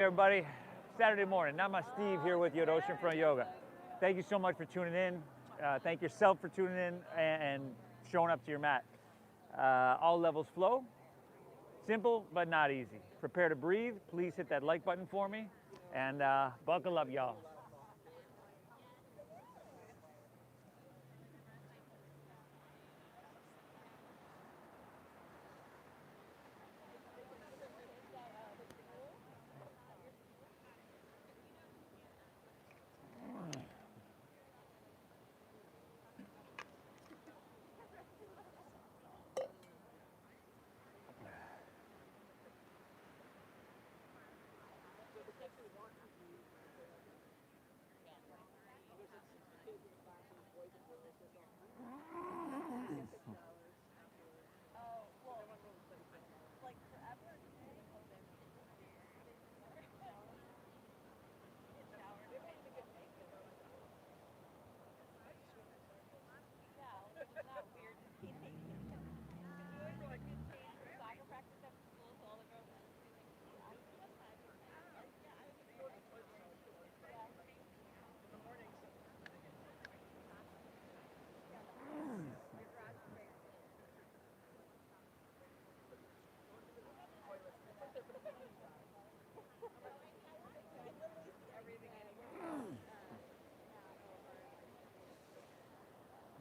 Everybody, Saturday morning. Nama Steve here with you at Oceanfront Yoga. Thank you so much for tuning in. Thank yourself for tuning in and showing up to your mat. All levels flow. Simple, but not easy. Prepare to breathe. Please hit that like button for me. And buckle up, y'all.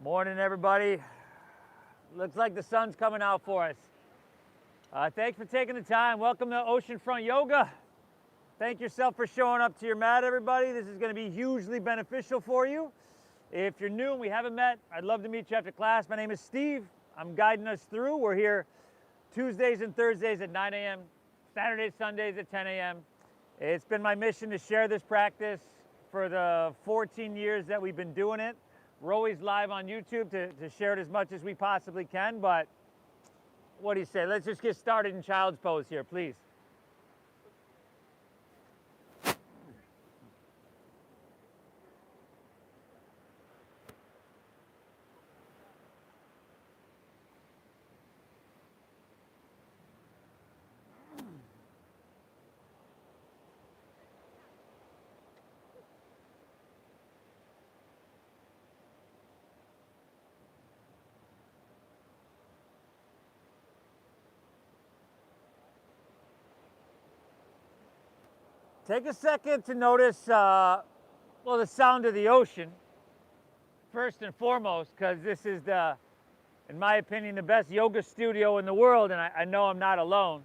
Morning, everybody. Looks like the sun's coming out for us. Thanks for taking the time. Welcome to Oceanfront Yoga. Thank yourself for showing up to your mat, everybody. This is going to be hugely beneficial for you. If you're new and we haven't met, I'd love to meet you after class. My name is Steve. I'm guiding us through. We're here Tuesdays and Thursdays at 9 a.m., Saturdays, Sundays at 10 a.m. It's been my mission to share this practice for the 14 years that we've been doing it. We're always live on YouTube to share it as much as we possibly can, but what do you say? Let's just get started in child's pose here, please. Take a second to notice, the sound of the ocean, first and foremost, because this is in my opinion, the best yoga studio in the world, and I know I'm not alone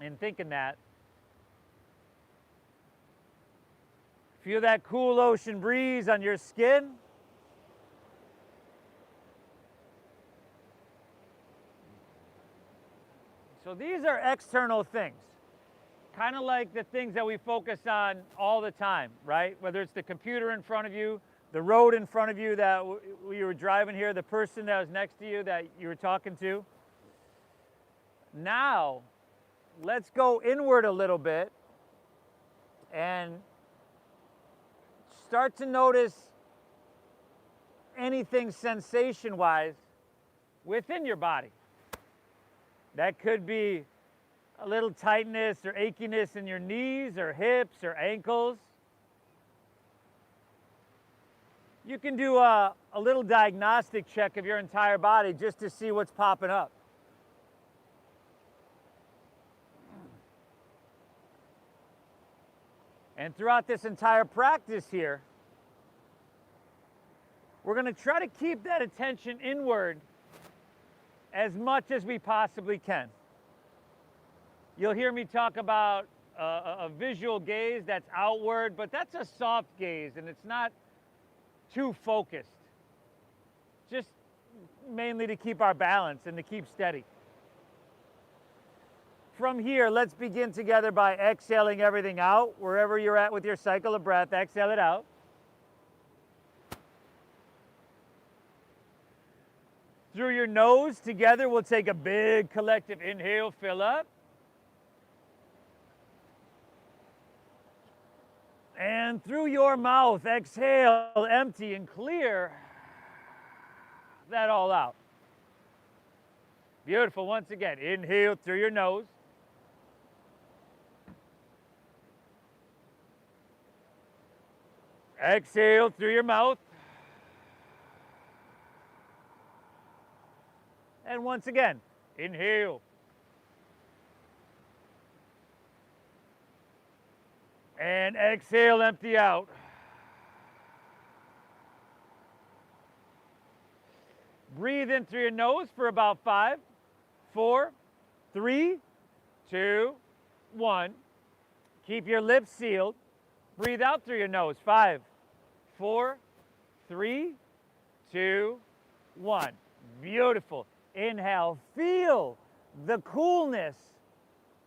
in thinking that. Feel that cool ocean breeze on your skin. So these are external things. Kind of like the things that we focus on all the time, right? Whether it's the computer in front of you, the road in front of you that you were driving here, the person that was next to you that you were talking to. Now, let's go inward a little bit and start to notice anything sensation-wise within your body. That could be a little tightness or achiness in your knees or hips or ankles. You can do a little diagnostic check of your entire body just to see what's popping up. And throughout this entire practice here, we're going to try to keep that attention inward as much as we possibly can. You'll hear me talk about a visual gaze that's outward, but that's a soft gaze, and it's not too focused. Just mainly to keep our balance and to keep steady. From here, let's begin together by exhaling everything out. Wherever you're at with your cycle of breath, exhale it out. Through your nose, together, we'll take a big collective inhale, fill up. And through your mouth, exhale, empty and clear that all out. Beautiful. Once again, inhale through your nose. Exhale through your mouth. And once again, inhale. And exhale, empty out. Breathe in through your nose for about 5, 4, 3, 2, 1. Keep your lips sealed. Breathe out through your nose. 5, 4, 3, 2, 1. Beautiful. Inhale. Feel the coolness,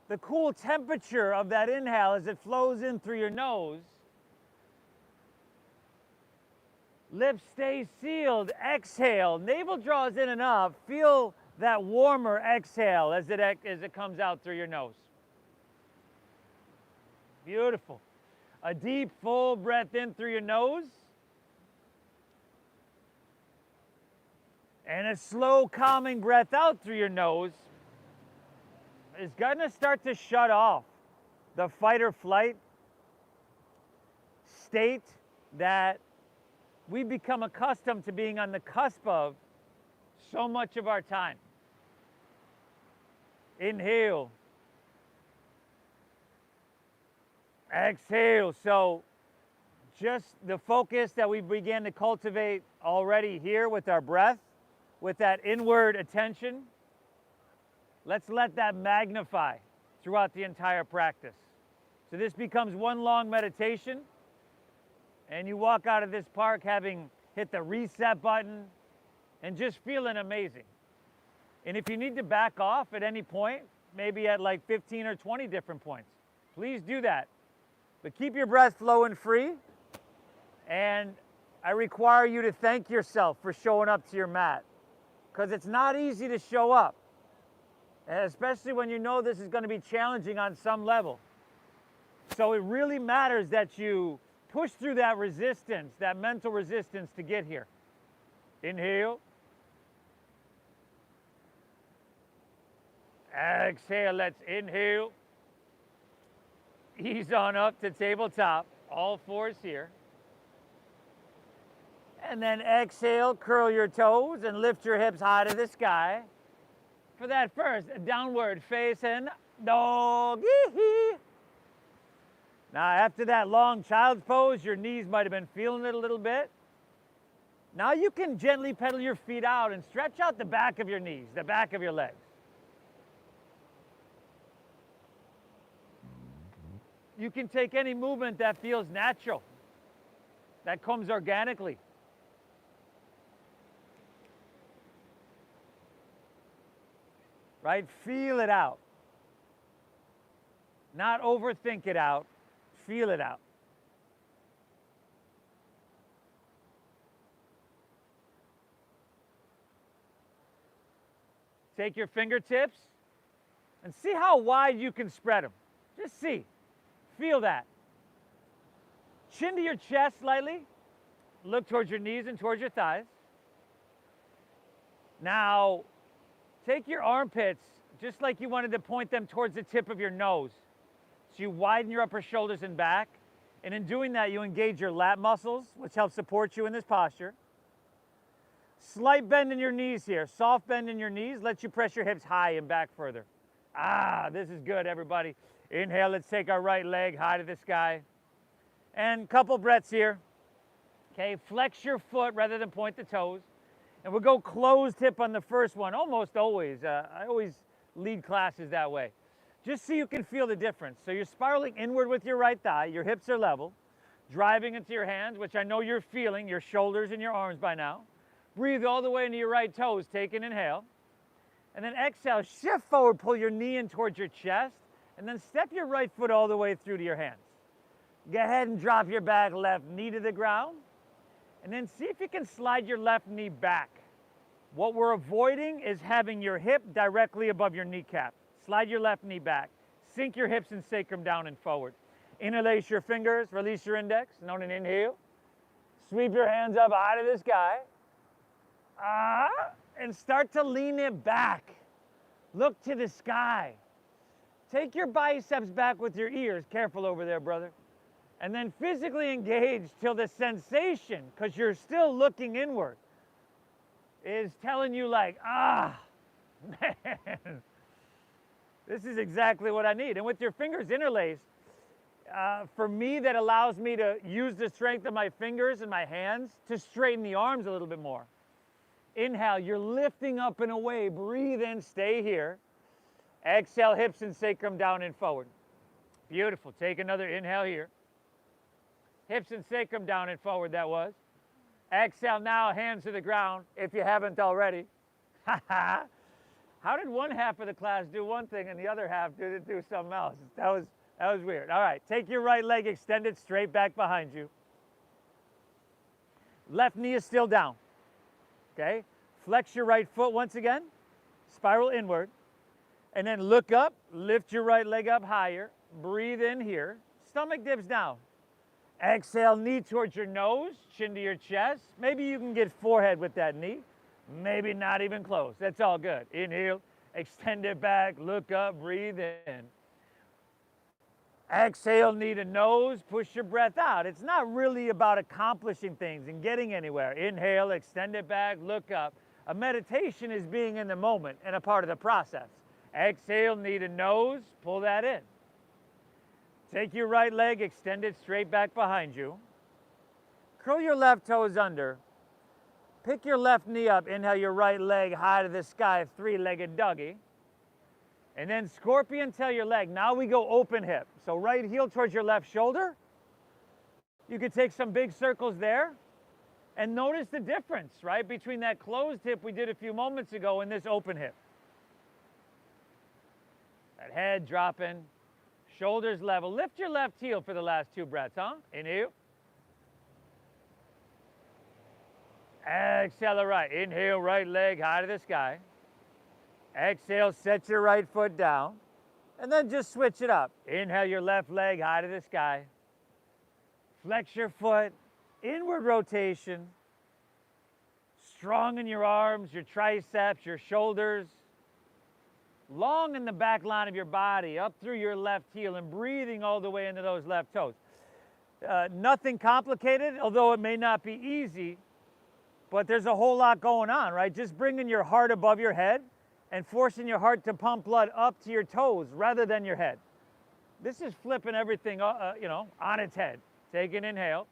the cool temperature of that inhale as it flows in through your nose. Lips stay sealed. Exhale. Navel draws in and up. Feel that warmer exhale as it comes out through your nose. Beautiful. A deep, full breath in through your nose. And a slow, calming breath out through your nose is going to start to shut off the fight or flight state that we've become accustomed to being on the cusp of so much of our time. Inhale. Exhale. So just the focus that we began to cultivate already here with our breath, with that inward attention, let's let that magnify throughout the entire practice. So this becomes one long meditation, and you walk out of this park having hit the reset button and just feeling amazing. And if you need to back off at any point, maybe at like 15 or 20 different points, please do that. But keep your breath flowing free, and I require you to thank yourself for showing up to your mat, because it's not easy to show up, and especially when you know this is going to be challenging on some level. So it really matters that you push through that resistance, that mental resistance to get here. Inhale. Exhale. Let's inhale. Ease on up to tabletop, all fours here. And then exhale, curl your toes and lift your hips high to the sky. For that first downward facing doggy. Now after that long child's pose, your knees might have been feeling it a little bit. Now you can gently pedal your feet out and stretch out the back of your knees, the back of your legs. You can take any movement that feels natural, that comes organically. Right? Feel it out. Not overthink it out. Feel it out. Take your fingertips and see how wide you can spread them. Just see. Feel that. Chin to your chest slightly. Look towards your knees and towards your thighs. Now, take your armpits just like you wanted to point them towards the tip of your nose. So you widen your upper shoulders and back. And in doing that, you engage your lat muscles, which help support you in this posture. Slight bend in your knees here. Soft bend in your knees. Let you press your hips high and back further. Ah, this is good, everybody. Inhale, let's take our right leg high to the sky. And couple breaths here. Okay, flex your foot rather than point the toes. And we'll go closed hip on the first one, almost always. I always lead classes that way. Just so you can feel the difference. So you're spiraling inward with your right thigh, your hips are level, driving into your hands, which I know you're feeling, your shoulders and your arms by now. Breathe all the way into your right toes, take an inhale. And then exhale, shift forward, pull your knee in towards your chest, and then step your right foot all the way through to your hands. Go ahead and drop your back left knee to the ground, and then see if you can slide your left knee back. What we're avoiding is having your hip directly above your kneecap. Slide your left knee back. Sink your hips and sacrum down and forward. Interlace your fingers, release your index, known an inhale. Sweep your hands up high to the sky. And start to lean it back. Look to the sky. Take your biceps back with your ears. Careful over there, brother. And then physically engage till the sensation, because you're still looking inward, is telling you like, ah, man, this is exactly what I need. And with your fingers interlaced, for me, that allows me to use the strength of my fingers and my hands to straighten the arms a little bit more. Inhale, you're lifting up and away. Breathe in, stay here. Exhale, hips and sacrum down and forward. Beautiful. Take another inhale here. Hips and sacrum down and forward, that was. Exhale now, hands to the ground, if you haven't already. How did one half of the class do one thing and the other half do something else? That was weird. All right, take your right leg extended straight back behind you. Left knee is still down. Okay? Flex your right foot once again. Spiral inward. And then look up, lift your right leg up higher. Breathe in here. Stomach dips down. Exhale, knee towards your nose, chin to your chest. Maybe you can get forehead with that knee. Maybe not even close. That's all good. Inhale, extend it back, look up, breathe in. Exhale, knee to nose, push your breath out. It's not really about accomplishing things and getting anywhere. Inhale, extend it back, look up. A meditation is being in the moment and a part of the process. Exhale, knee to nose, pull that in. Take your right leg, extend it straight back behind you. Curl your left toes under. Pick your left knee up, inhale your right leg high to the sky, three-legged doggy. And then scorpion tail your leg. Now we go open hip. So right heel towards your left shoulder. You could take some big circles there. And notice the difference, right, between that closed hip we did a few moments ago and this open hip. That head dropping, shoulders level. Lift your left heel for the last two breaths, huh? Inhale. Exhale the right. Inhale, right leg high to the sky. Exhale, set your right foot down. And then just switch it up. Inhale your left leg high to the sky. Flex your foot. Inward rotation. Strong in your arms, your triceps, your shoulders. Long in the back line of your body, up through your left heel, and breathing all the way into those left toes. Nothing complicated, although it may not be easy, but there's a whole lot going on, right? Just bringing your heart above your head and forcing your heart to pump blood up to your toes rather than your head. This is flipping everything, on its head. Take an inhale.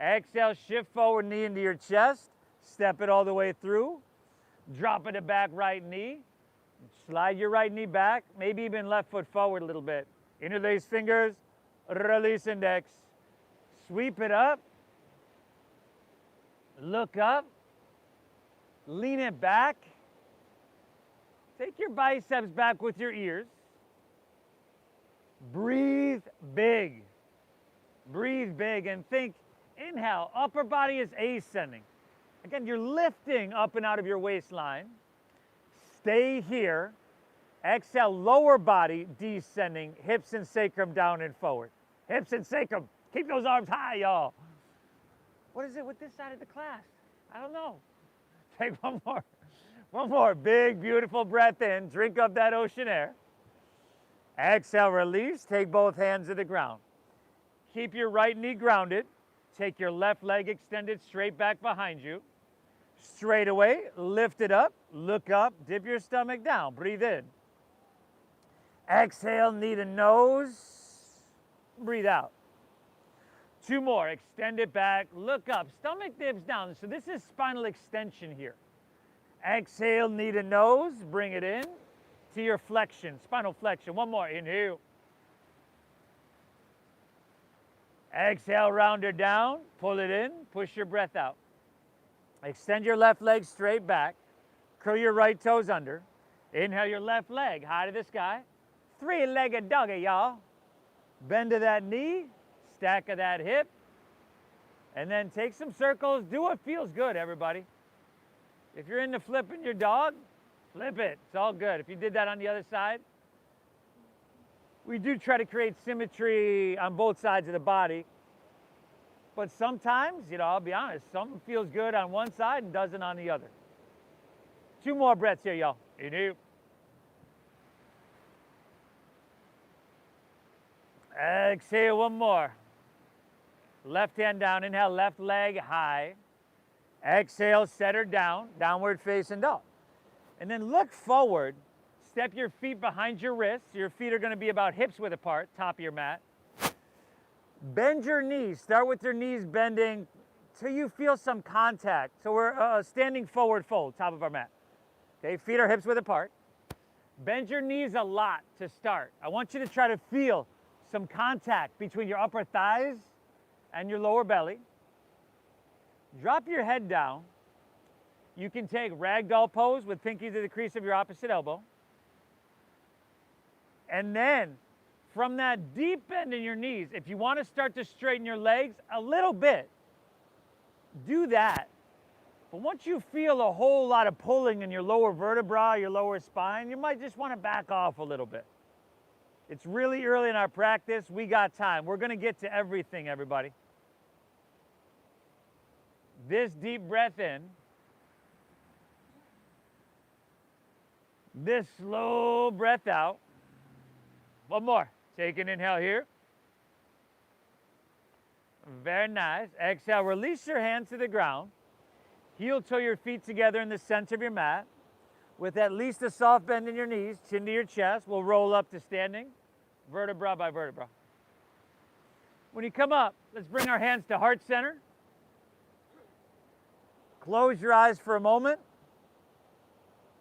Exhale, shift forward, knee into your chest. Step it all the way through. Drop it back, right knee. Slide your right knee back, maybe even left foot forward a little bit. Interlace fingers, release index. Sweep it up. Look up. Lean it back. Take your biceps back with your ears. Breathe big. Breathe big and think, inhale, upper body is ascending. Again, you're lifting up and out of your waistline. Stay here. Exhale, lower body descending, hips and sacrum down and forward. Hips and sacrum. Keep those arms high, y'all. What is it with this side of the class? I don't know. Take one more. One more big, beautiful breath in. Drink up that ocean air. Exhale, release. Take both hands to the ground. Keep your right knee grounded. Take your left leg extended straight back behind you. Straight away, lift it up, look up, dip your stomach down, breathe in. Exhale, knee to nose, breathe out. Two more, extend it back, look up, stomach dips down. So this is spinal extension here. Exhale, knee to nose, bring it in to your flexion, spinal flexion. One more, inhale. Exhale, round it down, pull it in, push your breath out. Extend your left leg straight back. Curl your right toes under. Inhale your left leg high to the sky. Three-legged doggy, y'all. Bend to that knee, stack of that hip, and then take some circles. Do what feels good, everybody. If you're into flipping your dog, flip it. It's all good. If you did that on the other side, we do try to create symmetry on both sides of the body. But sometimes, I'll be honest, something feels good on one side and doesn't on the other. Two more breaths here, y'all. Inhale. Exhale, one more. Left hand down, inhale, left leg high. Exhale, set her down, downward facing dog. And then look forward, step your feet behind your wrists. Your feet are gonna be about hips width apart, top of your mat. Bend your knees, start with your knees bending till you feel some contact. So we're standing forward fold, top of our mat. Okay, feet are hips width apart. Bend your knees a lot to start. I want you to try to feel some contact between your upper thighs and your lower belly. Drop your head down. You can take ragdoll pose with pinky to the crease of your opposite elbow. And then from that deep bend in your knees, if you want to start to straighten your legs a little bit, do that. But once you feel a whole lot of pulling in your lower vertebra, your lower spine, you might just want to back off a little bit. It's really early in our practice. We got time. We're going to get to everything, everybody. This deep breath in. This slow breath out. One more. Take an inhale here. Very nice. Exhale, release your hands to the ground. Heel toe your feet together in the center of your mat. With at least a soft bend in your knees, chin to your chest. We'll roll up to standing, vertebra by vertebra. When you come up, let's bring our hands to heart center. Close your eyes for a moment.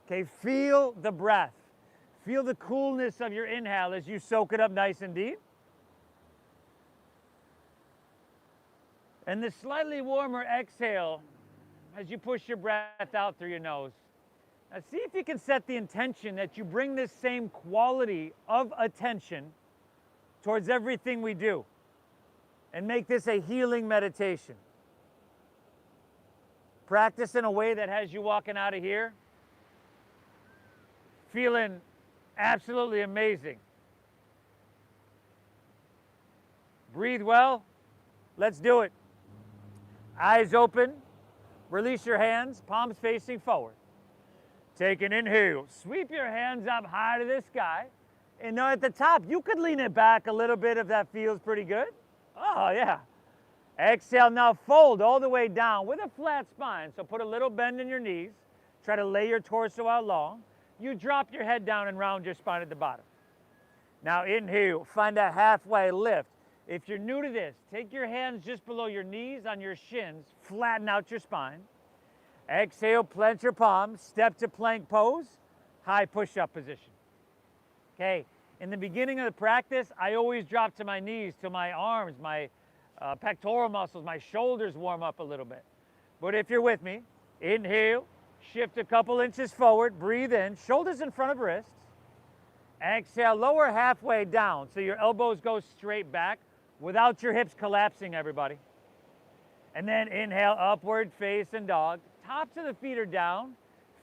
Okay, feel the breath. Feel the coolness of your inhale as you soak it up nice and deep. And the slightly warmer exhale as you push your breath out through your nose. Now see if you can set the intention that you bring this same quality of attention towards everything we do and make this a healing meditation. Practice in a way that has you walking out of here feeling absolutely amazing. Breathe well. Let's do it. Eyes open. Release your hands, palms facing forward. Take an inhale. Sweep your hands up high to the sky. And now at the top, you could lean it back a little bit if that feels pretty good. Oh, yeah. Exhale, now fold all the way down with a flat spine. So put a little bend in your knees. Try to lay your torso out long. You drop your head down and round your spine at the bottom. Now inhale, find a halfway lift. If you're new to this, take your hands just below your knees on your shins, flatten out your spine. Exhale, plant your palms, step to plank pose, high push-up position. Okay, in the beginning of the practice, I always drop to my knees till my arms, my pectoral muscles, my shoulders warm up a little bit. But if you're with me, inhale, shift a couple inches forward, breathe in, shoulders in front of wrists. Exhale, lower halfway down so your elbows go straight back without your hips collapsing, everybody. And then inhale, upward facing dog. Tops of the feet are down.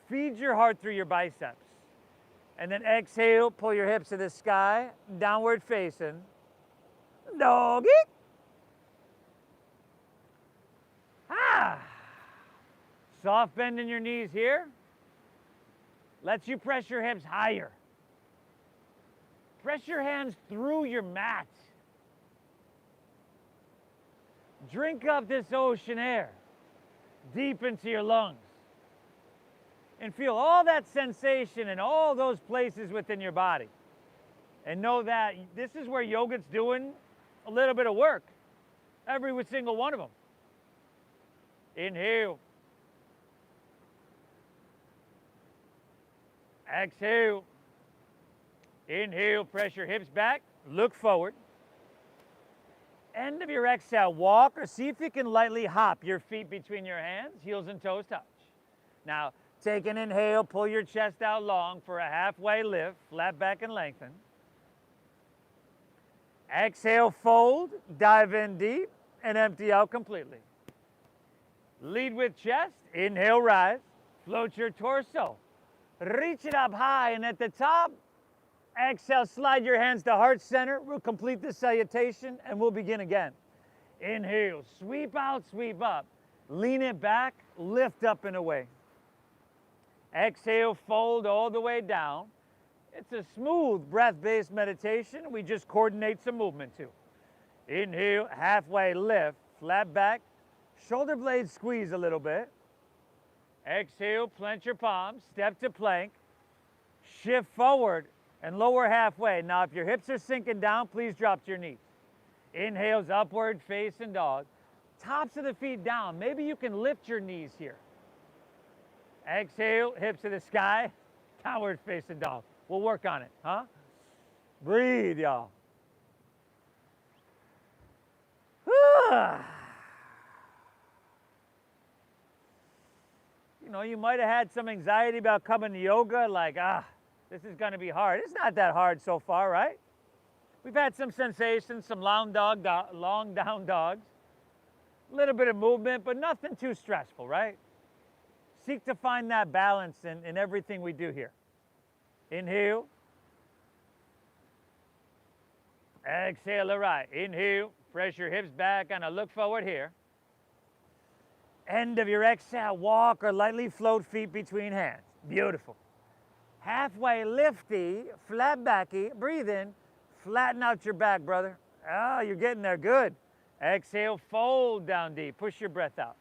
Feed your heart through your biceps. And then exhale, pull your hips to the sky, downward facing doggy. Soft bend in your knees here. Lets you press your hips higher. Press your hands through your mat. Drink up this ocean air deep into your lungs. And feel all that sensation in all those places within your body. And know that this is where yoga's doing a little bit of work. Every single one of them. Inhale. Exhale. Inhale, press your hips back, look forward. End of your exhale, walk or see if you can lightly hop your feet between your hands, heels and toes touch. Now, take an inhale, pull your chest out long for a halfway lift, flat back and lengthen. Exhale, fold, dive in deep, and empty out completely. Lead with chest, inhale, rise, float your torso. Reach it up high, and at the top, exhale, slide your hands to heart center. We'll complete the salutation, and we'll begin again. Inhale, sweep out, sweep up. Lean it back, lift up and away. Exhale, fold all the way down. It's a smooth breath-based meditation. We just coordinate some movement too. Inhale, halfway lift, flat back, shoulder blades squeeze a little bit. Exhale, plant your palms, step to plank, shift forward and lower halfway. Now, if your hips are sinking down, please drop to your knees. Inhales, upward facing dog. Tops of the feet down. Maybe you can lift your knees here. Exhale, hips to the sky, downward facing dog. We'll work on it, huh? Breathe, y'all. You know, you might have had some anxiety about coming to yoga, like, this is going to be hard. It's not that hard so far, right? We've had some sensations, some long down dogs, a little bit of movement, but nothing too stressful, right? Seek to find that balance in everything we do here. Inhale. Exhale, all right. Inhale, press your hips back and look forward here. End of your exhale, walk or lightly float feet between hands. Beautiful. Halfway lifty, flat backy, breathe in, flatten out your back, brother. Oh, you're getting there, good. Exhale, fold down deep, push your breath out.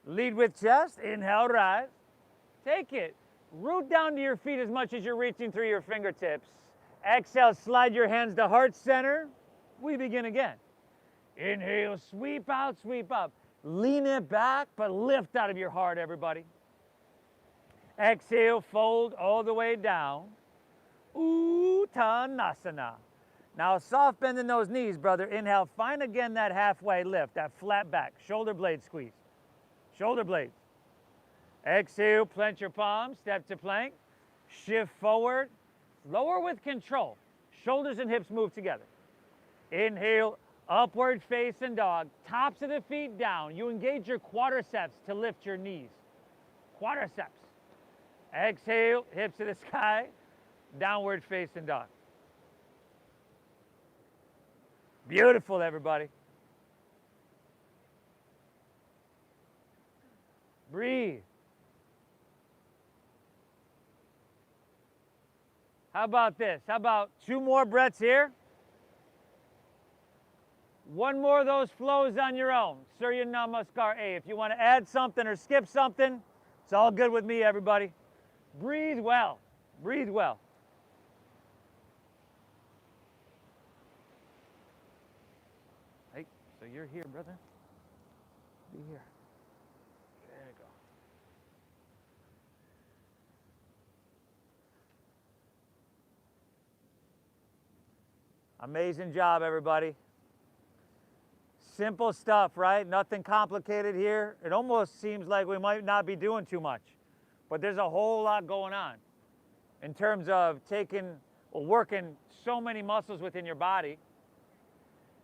Lead with chest, inhale, rise. Take it, root down to your feet as much as you're reaching through your fingertips. Exhale, slide your hands to heart center. We begin again. Inhale, sweep out, sweep up. Lean it back, but lift out of your heart, everybody. Exhale, fold all the way down. Uttanasana. Now, soft bend in those knees, brother. Inhale, find again that halfway lift, that flat back. Shoulder blade squeeze. Shoulder blades. Exhale, plant your palms, step to plank. Shift forward, lower with control. Shoulders and hips move together. Inhale, upward facing dog, tops of the feet down. You engage your quadriceps to lift your knees. Quadriceps. Exhale, hips to the sky, downward facing dog. Beautiful, everybody. Breathe. How about this? How about 2 more breaths here? 1 more of those flows on your own. Surya Namaskar A. If you want to add something or skip something, it's all good with me, everybody. Breathe well. Breathe well. Hey, so you're here, brother. Be here. There you go. Amazing job, everybody. Simple stuff, right? Nothing complicated here. It almost seems like we might not be doing too much, but there's a whole lot going on in terms of working so many muscles within your body,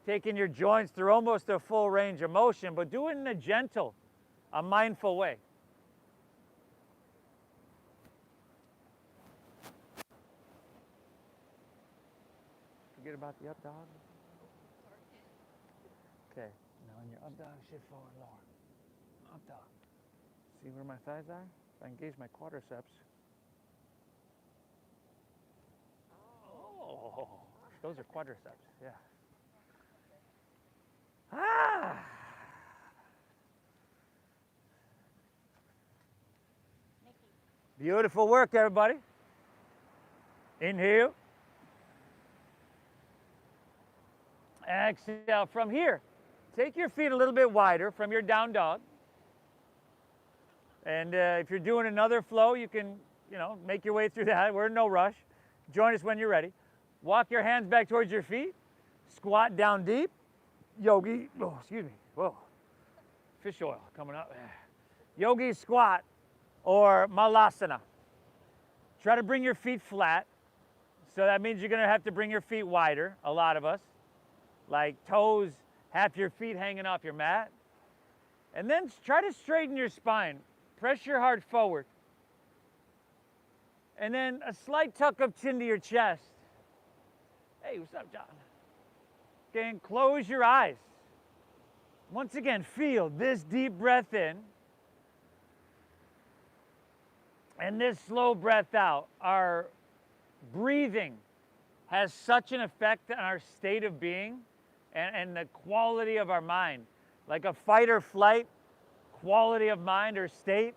taking your joints through almost a full range of motion, but do it in a gentle, a mindful way. Forget about the up dog. Okay, now in your up dog, shift forward, lower. Up dog. See where my thighs are? If I engage my quadriceps. Oh, those are quadriceps, yeah. Ah! Beautiful work, everybody. Inhale. Exhale. From here, take your feet a little bit wider from your down dog. And if you're doing another flow, you can, make your way through that. We're in no rush. Join us when you're ready. Walk your hands back towards your feet. Squat down deep. Yogi, whoa. Fish oil coming up. Yogi squat or malasana. Try to bring your feet flat. So that means you're going to have to bring your feet wider, a lot of us. Like toes, half your feet hanging off your mat. And then try to straighten your spine. Press your heart forward. And then a slight tuck of chin to your chest. Hey, what's up, John? Okay, and close your eyes. Once again, feel this deep breath in. And this slow breath out. Our breathing has such an effect on our state of being and the quality of our mind. Like a fight or flight quality of mind or state,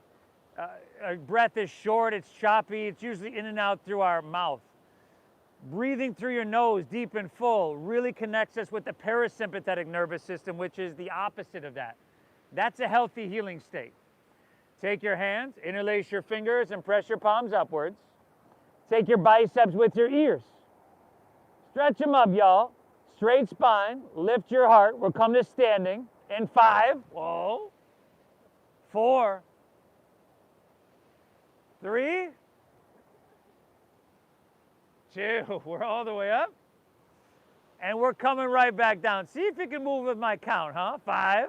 our breath is short, it's choppy, it's usually in and out through our mouth. Breathing through your nose deep and full really connects us with the parasympathetic nervous system, which is the opposite of that. That's a healthy healing state. Take your hands, interlace your fingers, and press your palms upwards. Take your biceps with your ears. Stretch them up, y'all. Straight spine, lift your heart. We'll come to standing in 5, whoa, 4, 3, 2, we're all the way up. And we're coming right back down. See if you can move with my count, huh? 5,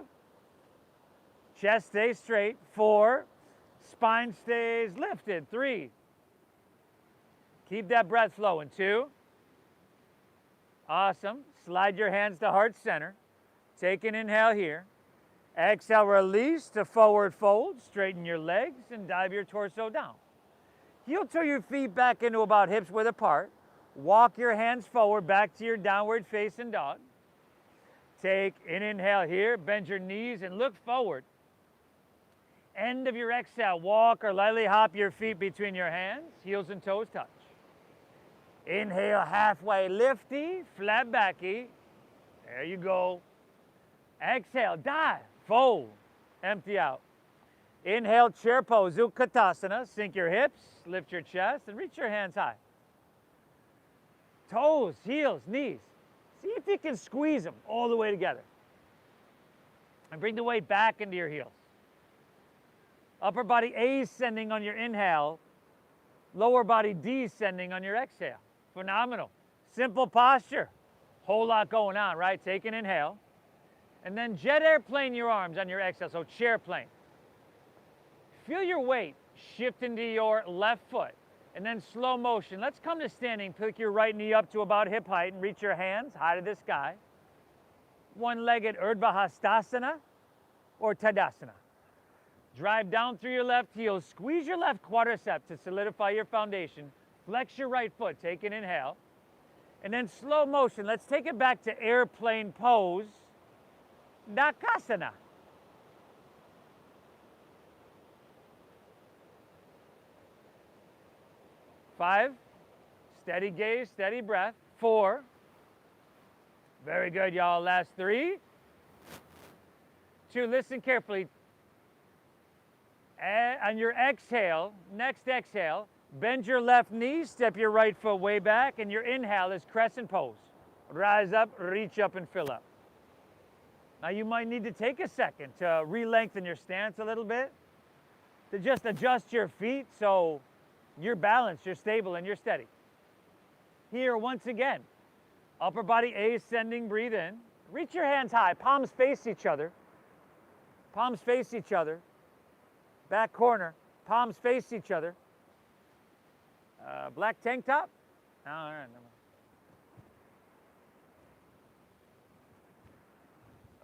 chest stays straight. 4, spine stays lifted. 3, keep that breath flowing. 2, awesome. Slide your hands to heart center. Take an inhale here. Exhale, release to forward fold. Straighten your legs and dive your torso down. Heel to your feet back into about hips width apart. Walk your hands forward back to your downward facing dog. Take an inhale here. Bend your knees and look forward. End of your exhale, walk or lightly hop your feet between your hands. Heels and toes touch. Inhale, halfway lifty, flat backy. There you go. Exhale, dive, fold, empty out. Inhale, chair pose, Utkatasana. Sink your hips, lift your chest, and reach your hands high. Toes, heels, knees. See if you can squeeze them all the way together. And bring the weight back into your heels. Upper body ascending on your inhale, lower body descending on your exhale. Phenomenal. Simple posture. Whole lot going on, right? Take an inhale. And then jet airplane your arms on your exhale, so chair plane. Feel your weight shift into your left foot. And then slow motion. Let's come to standing. Pick your right knee up to about hip height and reach your hands high to the sky. One-legged Urdhva Hastasana or Tadasana. Drive down through your left heel. Squeeze your left quadricep to solidify your foundation. Flex your right foot. Take an inhale. And then slow motion. Let's take it back to airplane pose. Dakasana. 5, steady gaze, steady breath. 4, very good, y'all. Last 3, 2, listen carefully. And on your exhale, next exhale, bend your left knee, step your right foot way back, and your inhale is crescent pose. Rise up, reach up, and fill up. Now you might need to take a second to re-lengthen your stance a little bit, to just adjust your feet so you're balanced, you're stable, and you're steady. Here, once again, upper body ascending, breathe in. Reach your hands high, palms face each other. Palms face each other. Back corner, palms face each other. Black tank top? No, all right,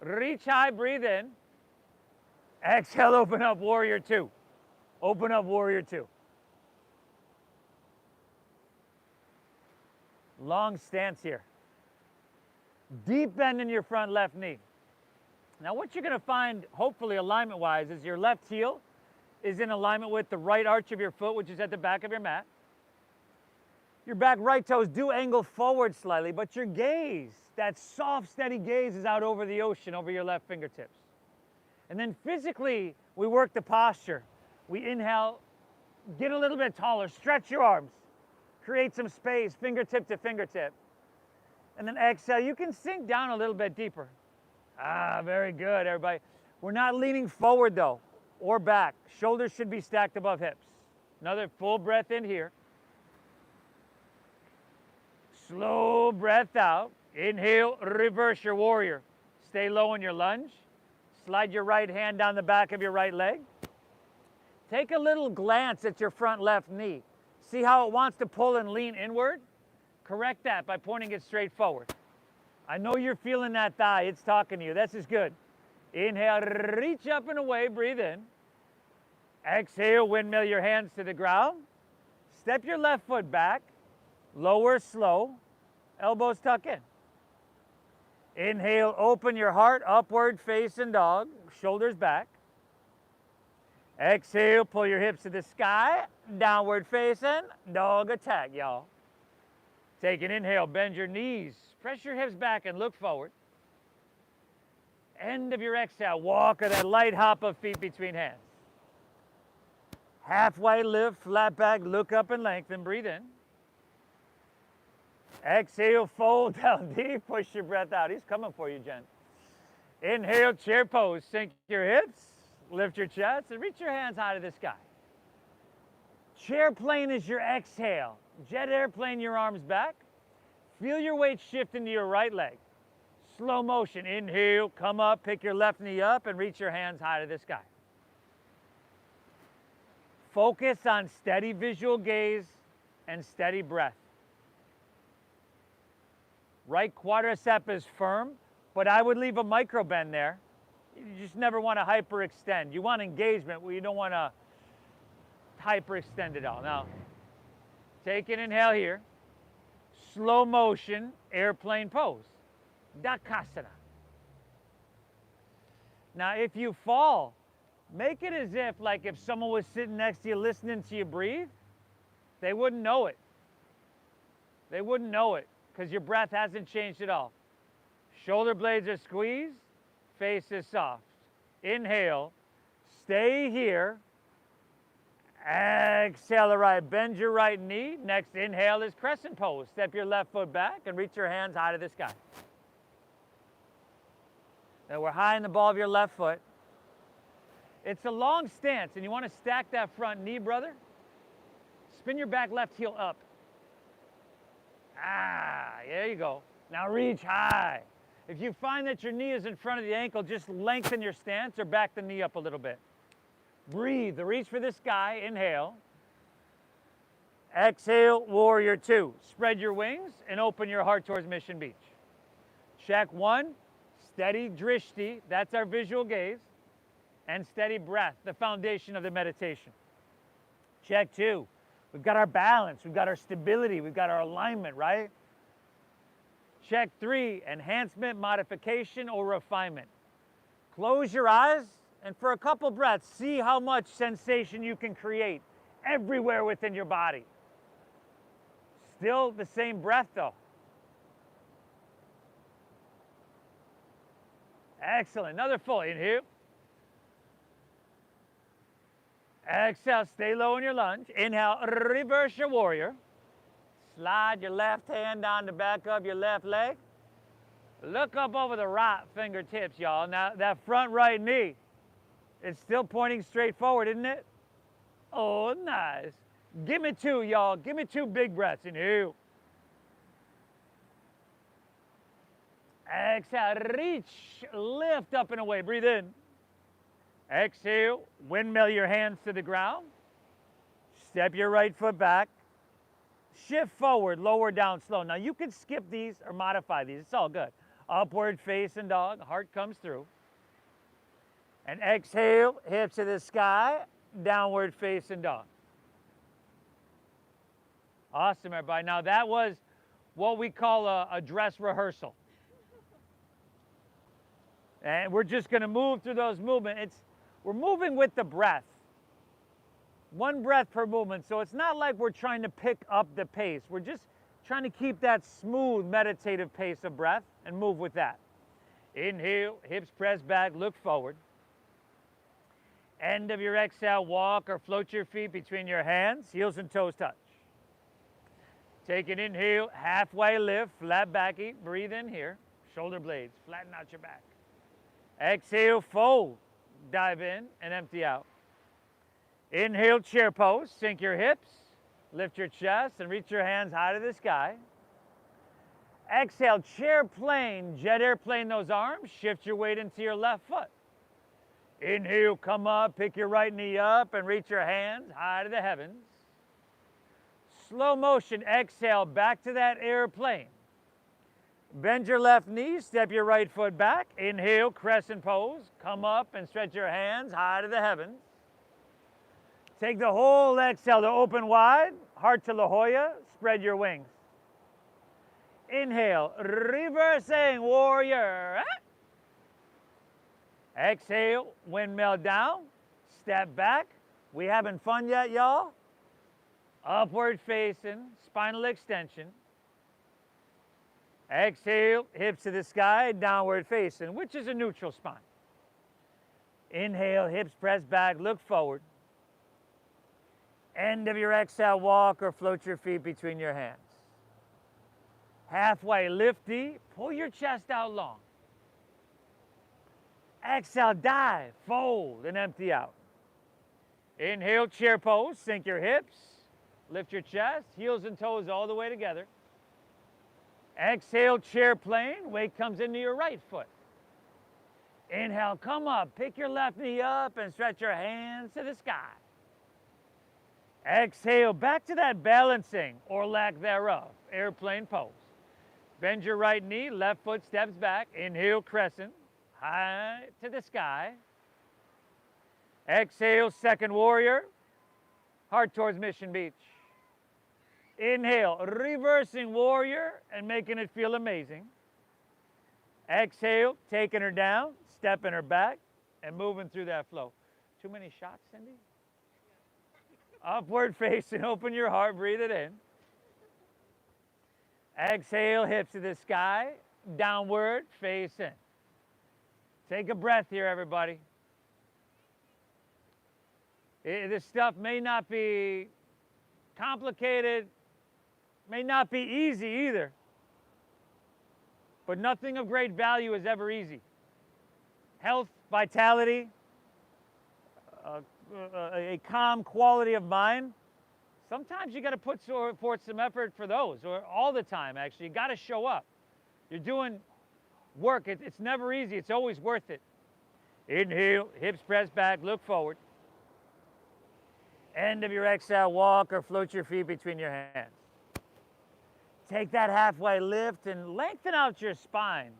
never. Reach high, breathe in. Exhale, open up, warrior 2. Open up, warrior 2. Long stance here. Deep bend in your front left knee. Now what you're going to find, hopefully alignment-wise, is your left heel is in alignment with the right arch of your foot, which is at the back of your mat. Your back right toes do angle forward slightly, but your gaze, that soft, steady gaze, is out over the ocean, over your left fingertips. And then physically, we work the posture. We inhale, get a little bit taller, stretch your arms, create some space, fingertip to fingertip. And then exhale, you can sink down a little bit deeper. Very good, everybody. We're not leaning forward though, or back. Shoulders should be stacked above hips. Another full breath in here. Slow breath out. Inhale, reverse your warrior. Stay low in your lunge. Slide your right hand down the back of your right leg. Take a little glance at your front left knee. See how it wants to pull and lean inward? Correct that by pointing it straight forward. I know you're feeling that thigh. It's talking to you. This is good. Inhale, reach up and away. Breathe in. Exhale, windmill your hands to the ground. Step your left foot back. Lower slow. Elbows tuck in. Inhale, open your heart, upward facing dog, shoulders back. Exhale, pull your hips to the sky, downward facing, dog attack, y'all. Take an inhale, bend your knees, press your hips back and look forward. End of your exhale, walk or that light hop of feet between hands. Halfway lift, flat back, look up and lengthen, breathe in. Exhale, fold down deep, push your breath out. He's coming for you, Jen. Inhale, chair pose, sink your hips, lift your chest, and reach your hands high to the sky. Chair plane is your exhale. Jet airplane your arms back. Feel your weight shift into your right leg. Slow motion, inhale, come up, pick your left knee up, and reach your hands high to the sky. Focus on steady visual gaze and steady breath. Right quadricep is firm, but I would leave a micro bend there. You just never want to hyperextend. You want engagement where you don't want to hyperextend it all. Now, take an inhale here. Slow motion, airplane pose. Dakasana. Now, if you fall, make it as if someone was sitting next to you listening to you breathe, they wouldn't know it. They wouldn't know it because your breath hasn't changed at all. Shoulder blades are squeezed, face is soft. Inhale, stay here. Exhale the right, bend your right knee. Next inhale is crescent pose. Step your left foot back and reach your hands high to the sky. Now we're high in the ball of your left foot. It's a long stance, and you want to stack that front knee, brother. Spin your back left heel up. There you go. Now reach high. If you find that your knee is in front of the ankle, just lengthen your stance or back the knee up a little bit. Breathe, the reach for the sky, inhale. Exhale, warrior two. Spread your wings and open your heart towards Mission Beach. Check one, steady drishti, that's our visual gaze, and steady breath, the foundation of the meditation. Check two, we've got our balance, we've got our stability, we've got our alignment, right? Check three, enhancement, modification, or refinement. Close your eyes, and for a couple breaths, see how much sensation you can create everywhere within your body. Still the same breath though. Excellent, another full inhale. Exhale, stay low in your lunge. Inhale, reverse your warrior. Slide your left hand down the back of your left leg. Look up over the right fingertips, y'all. Now, that front right knee, it's still pointing straight forward, isn't it? Oh, nice. Give me two, y'all. Give me two big breaths. Inhale. Exhale, reach, lift up and away. Breathe in. Exhale, windmill your hands to the ground. Step your right foot back. Shift forward, lower down, slow. Now you can skip these or modify these. It's all good. Upward facing dog, heart comes through. And exhale, hips to the sky, downward facing dog. Awesome, everybody. Now that was what we call a dress rehearsal. And we're just gonna move through those movements. We're moving with the breath. One breath per movement, so it's not like we're trying to pick up the pace. We're just trying to keep that smooth, meditative pace of breath and move with that. Inhale, hips press back, look forward. End of your exhale, walk or float your feet between your hands, heels and toes touch. Take an inhale, halfway lift, flat back, breathe in here. Shoulder blades, flatten out your back. Exhale, fold, dive in and empty out. Inhale, chair pose, sink your hips, lift your chest and reach your hands high to the sky. Exhale, chair plane, jet airplane those arms, shift your weight into your left foot. Inhale, come up, pick your right knee up and reach your hands high to the heavens. Slow motion, exhale, back to that airplane. Bend your left knee, step your right foot back. Inhale, crescent pose, come up and stretch your hands high to the heavens. Take the whole exhale to open wide, heart to La Jolla, spread your wings. Inhale, reversing warrior. Exhale, windmill down, step back. We having fun yet, y'all? Upward facing, spinal extension. Exhale, hips to the sky, downward facing, which is a neutral spine. Inhale, hips press back, look forward. End of your exhale, walk or float your feet between your hands. Halfway, lift deep, pull your chest out long. Exhale, dive, fold, and empty out. Inhale, chair pose, sink your hips, lift your chest, heels and toes all the way together. Exhale, chair plane, weight comes into your right foot. Inhale, come up, pick your left knee up and stretch your hands to the sky. Exhale, back to that balancing or lack thereof, airplane pose. Bend your right knee, left foot steps back. Inhale, crescent, high to the sky. Exhale, second warrior, heart towards Mission Beach. Inhale, reversing warrior and making it feel amazing. Exhale, taking her down, stepping her back, and moving through that flow. Too many shots, Cindy? Upward facing, open your heart, breathe it in. Exhale, hips to the sky, downward, face in. Take a breath here, everybody. This stuff may not be complicated, may not be easy either, but nothing of great value is ever easy. Health, vitality, a calm quality of mind, sometimes you got to put forth some effort for those, or all the time, actually. You got to show up. You're doing work. It's never easy. It's always worth it. Inhale, hips press back, look forward. End of your exhale, walk or float your feet between your hands. Take that halfway lift and lengthen out your spine.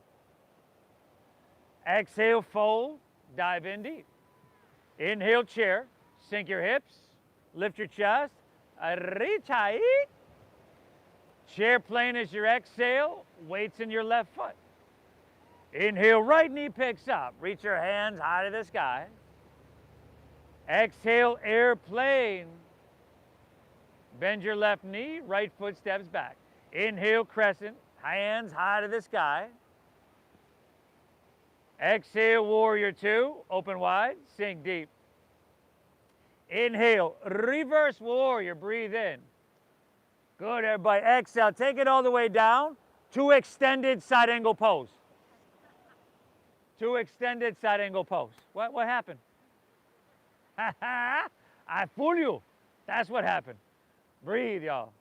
Exhale, fold, dive in deep. Inhale, chair, sink your hips, lift your chest, reach high. Chair plane as your exhale, weights in your left foot. Inhale, right knee picks up, reach your hands high to the sky. Exhale, airplane. Bend your left knee, right foot steps back. Inhale, crescent, hands high to the sky. Exhale, warrior two, open wide, sink deep. Inhale, reverse warrior, breathe in. Good, everybody. Exhale, take it all the way down to extended side angle pose. To extended side angle pose. What happened? I fool you. That's what happened. Breathe, y'all.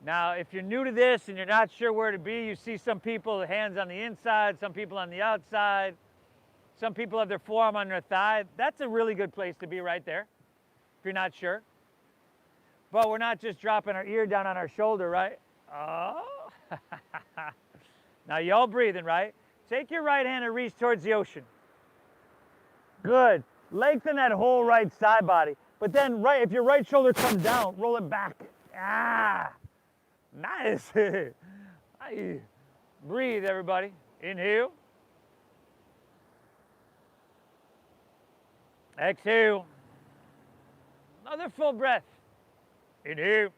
Now, if you're new to this and you're not sure where to be, you see some people, hands on the inside, some people on the outside, some people have their forearm on their thigh. That's a really good place to be right there, if you're not sure. But we're not just dropping our ear down on our shoulder, right? Oh. Now, y'all breathing, right? Take your right hand and reach towards the ocean. Good. Lengthen that whole right side body. But then, if your right shoulder comes down, roll it back. Ah. Nice. Breathe, everybody. Inhale. Exhale. Another full breath. Inhale.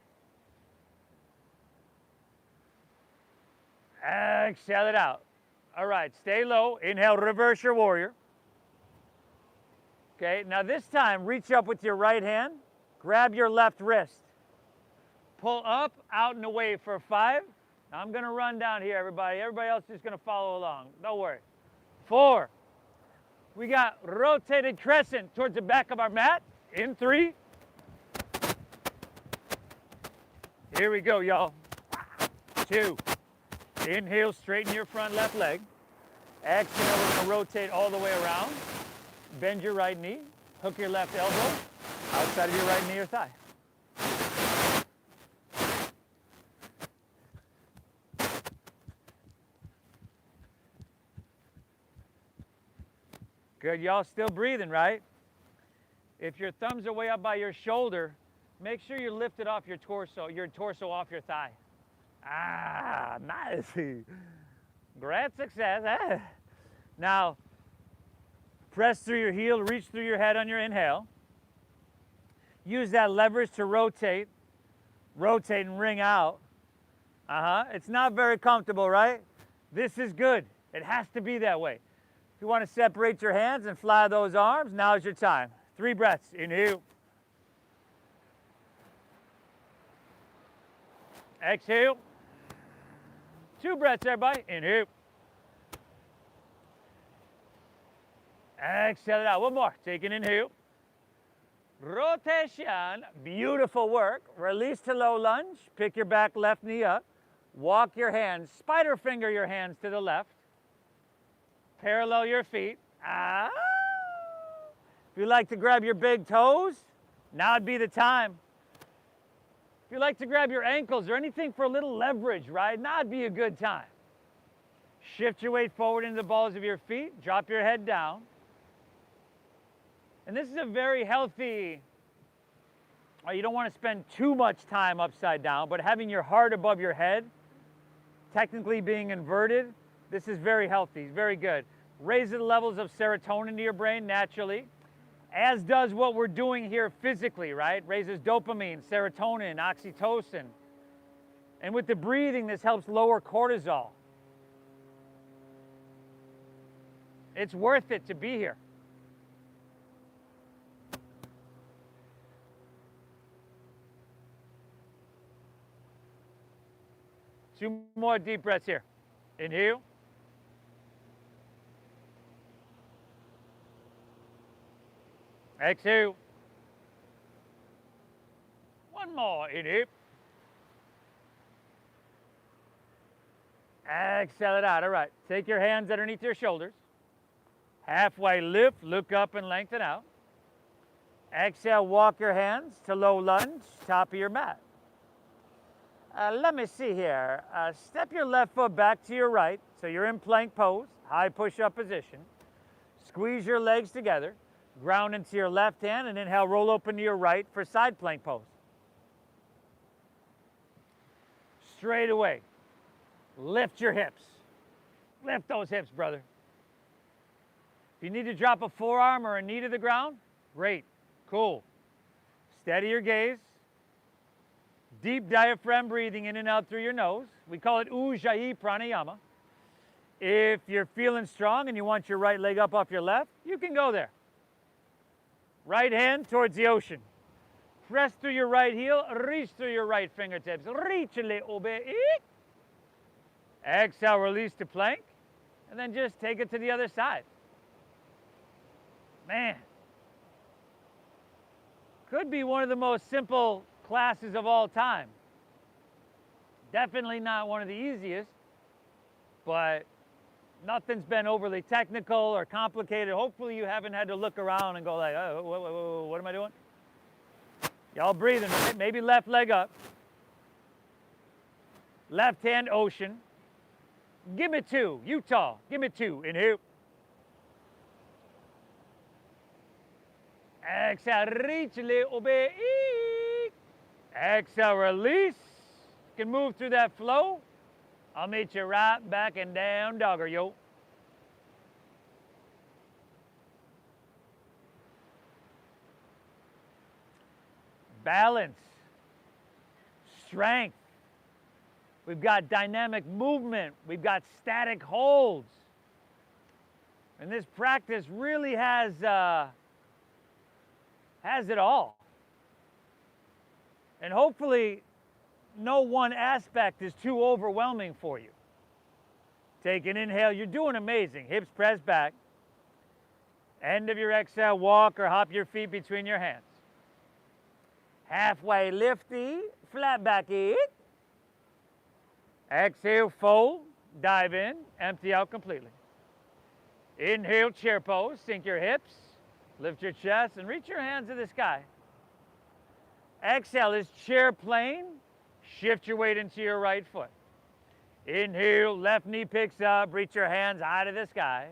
Exhale it out. All right, stay low. Inhale, reverse your warrior. Okay, now this time, reach up with your right hand. Grab your left wrist. Pull up, out, and away for 5. Now I'm going to run down here, everybody. Everybody else is going to follow along. Don't worry. 4. We got rotated crescent towards the back of our mat. In 3. Here we go, y'all. 2. Inhale, straighten your front left leg. Exhale, we're going to rotate all the way around. Bend your right knee. Hook your left elbow outside of your right knee or thigh. Good, y'all still breathing, right? If your thumbs are way up by your shoulder, Make sure you're lifted off your torso off your thigh. Ah, nice. Great success. Eh? Now, press through your heel, reach through your head on your inhale. Use that leverage to rotate and ring out. It's not very comfortable, right? This is good. It has to be that way. If you want to separate your hands and fly those arms, now's your time. 3 breaths. Inhale. Exhale. 2 breaths, everybody. Inhale. Exhale it out. One more. Take an inhale. Rotation. Beautiful work. Release to low lunge. Pick your back left knee up. Walk your hands. Spider finger your hands to the left. Parallel your feet. Ah. If you like to grab your big toes, now would be the time. If you like to grab your ankles or anything for a little leverage, right? Now would be a good time. Shift your weight forward into the balls of your feet. Drop your head down. And this is a very healthy, you don't want to spend too much time upside down, but having your heart above your head, technically being inverted, this is very healthy, very good. Raises the levels of serotonin to your brain naturally, as does what we're doing here physically, right? Raises dopamine, serotonin, oxytocin. And with the breathing, this helps lower cortisol. It's worth it to be here. Two more deep breaths here. Inhale. Exhale. One more. Inhale. Exhale it out. All right. Take your hands underneath your shoulders. Halfway lift. Look up and lengthen out. Exhale. Walk your hands to low lunge. Top of your mat. Let me see here. Step your left foot back to your right, so you're in plank pose, high push-up position. Squeeze your legs together, ground into your left hand, and inhale, roll open to your right for side plank pose. Straight away, lift your hips. Lift those hips, brother. If you need to drop a forearm or a knee to the ground, great, cool. Steady your gaze. Deep diaphragm breathing in and out through your nose. We call it Ujjayi Pranayama. If you're feeling strong and you want your right leg up off your left, you can go there. Right hand towards the ocean. Press through your right heel, reach through your right fingertips. Reach a little bit. Exhale, release to plank, and then just take it to the other side. Man. Could be one of the most simple classes of all time. Definitely not one of the easiest, but nothing's been overly technical or complicated. Hopefully you haven't had to look around and go like, oh, what am I doing? Y'all breathing, maybe left leg up. Left hand ocean. Give me 2, Utah, give me 2, inhale. Exhale, reach a little bit. Exhale, release. You can move through that flow. I'll meet you right back and down dogger, yo. Balance. Strength. We've got dynamic movement. We've got static holds. And this practice really has it all. And hopefully, no one aspect is too overwhelming for you. Take an inhale. You're doing amazing. Hips pressed back. End of your exhale, walk or hop your feet between your hands. Halfway lifty, flat back it. Exhale, fold, dive in, empty out completely. Inhale, chair pose. Sink your hips, lift your chest, and reach your hands to the sky. Exhale is chair plane. Shift your weight into your right foot. Inhale, left knee picks up. Reach your hands high to the sky.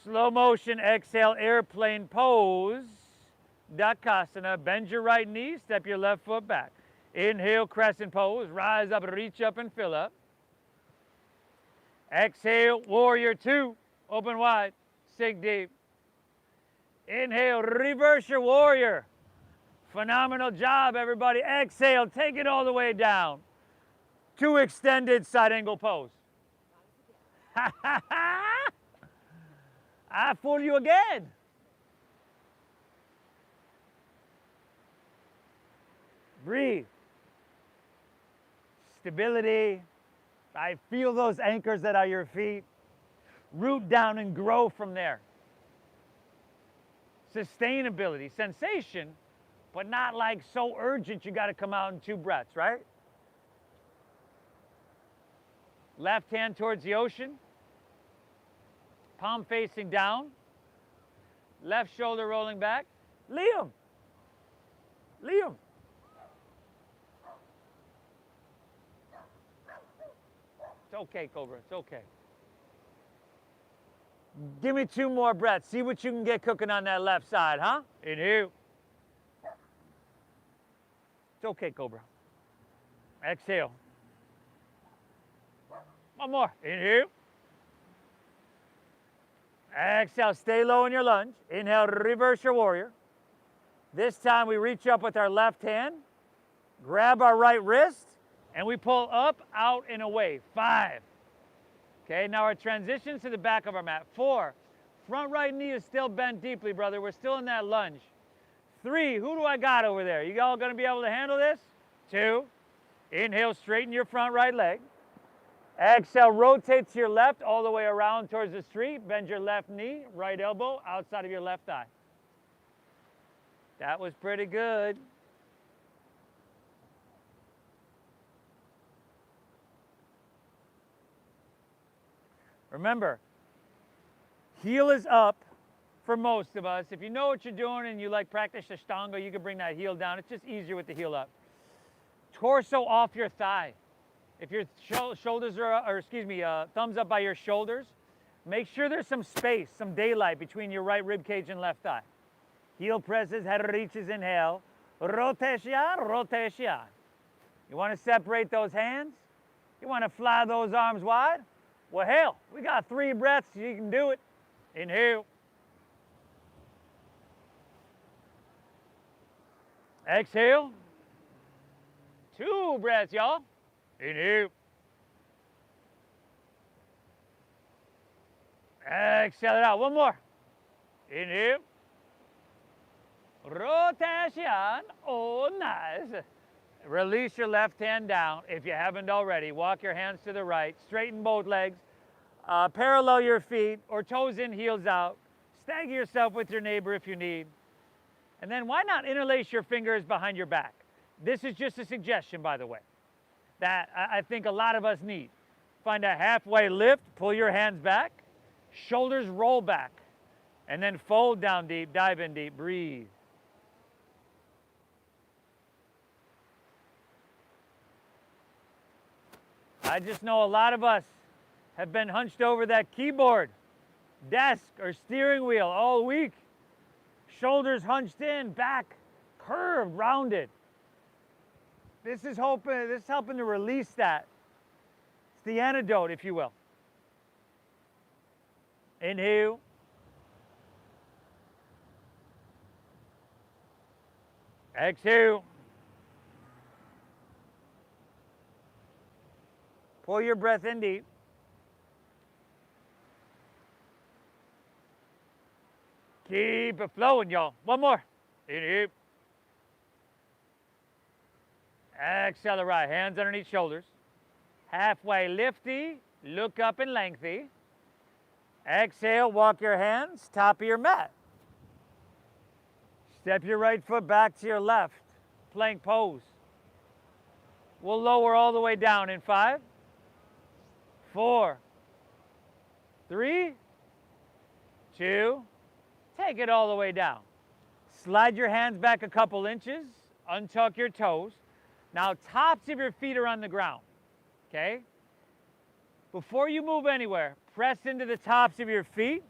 Slow motion exhale, airplane pose. Dakasana. Bend your right knee, step your left foot back. Inhale, crescent pose. Rise up, reach up and fill up. Exhale, warrior two. Open wide, sink deep. Inhale, reverse your warrior. Phenomenal job, everybody. Exhale, take it all the way down. Two extended side angle pose. I fool you again. Breathe. Stability. I feel those anchors that are your feet. Root down and grow from there. Sustainability, sensation, but not like so urgent you got to come out in 2 breaths, right? Left hand towards the ocean. Palm facing down. Left shoulder rolling back. Liam. Liam. It's okay, Cobra. It's okay. Give me 2 more breaths. See what you can get cooking on that left side, huh? Inhale. It's okay, Cobra. Exhale. 1 more. Inhale. Exhale. Stay low in your lunge. Inhale. Reverse your warrior. This time we reach up with our left hand, grab our right wrist, and we pull up, out, and away. 5. Okay, now our transitions to the back of our mat. 4, front right knee is still bent deeply, brother. We're still in that lunge. 3, who do I got over there? You all gonna be able to handle this? 2, inhale, straighten your front right leg. Exhale, rotate to your left all the way around towards the street. Bend your left knee, right elbow, outside of your left thigh. That was pretty good. Remember, heel is up for most of us. If you know what you're doing and you like practice Ashtanga, you can bring that heel down. It's just easier with the heel up. Torso off your thigh. If your shoulders are, thumbs up by your shoulders, make sure there's some space, some daylight between your right rib cage and left thigh. Heel presses, head reaches, inhale. Rotation, rotation. You want to separate those hands? You want to fly those arms wide? Well, hell, we got 3 breaths. You can do it. Inhale. Exhale. 2 breaths, y'all. Inhale. Exhale it out. 1 more. Inhale. Rotation. Oh, nice. Release your left hand down if you haven't already. Walk your hands to the right. Straighten both legs. Parallel your feet or toes in, heels out. Stagger yourself with your neighbor if you need. And then why not interlace your fingers behind your back? This is just a suggestion, by the way, that I think a lot of us need. Find a halfway lift, pull your hands back, shoulders roll back, and then fold down deep, dive in deep, breathe. I just know a lot of us have been hunched over that keyboard, desk, or steering wheel all week. Shoulders hunched in, back curved, rounded. This is helping to release that. It's the antidote, if you will. Inhale. Exhale. Pull your breath in deep. Keep it flowing, y'all. 1 more. Inhale. Exhale the right. Hands underneath shoulders. Halfway lifty. Look up and lengthy. Exhale. Walk your hands. Top of your mat. Step your right foot back to your left. Plank pose. We'll lower all the way down in 5, 4, 3, 2, take it all the way down. Slide your hands back a couple inches, untuck your toes. Now tops of your feet are on the ground, okay? Before you move anywhere, press into the tops of your feet,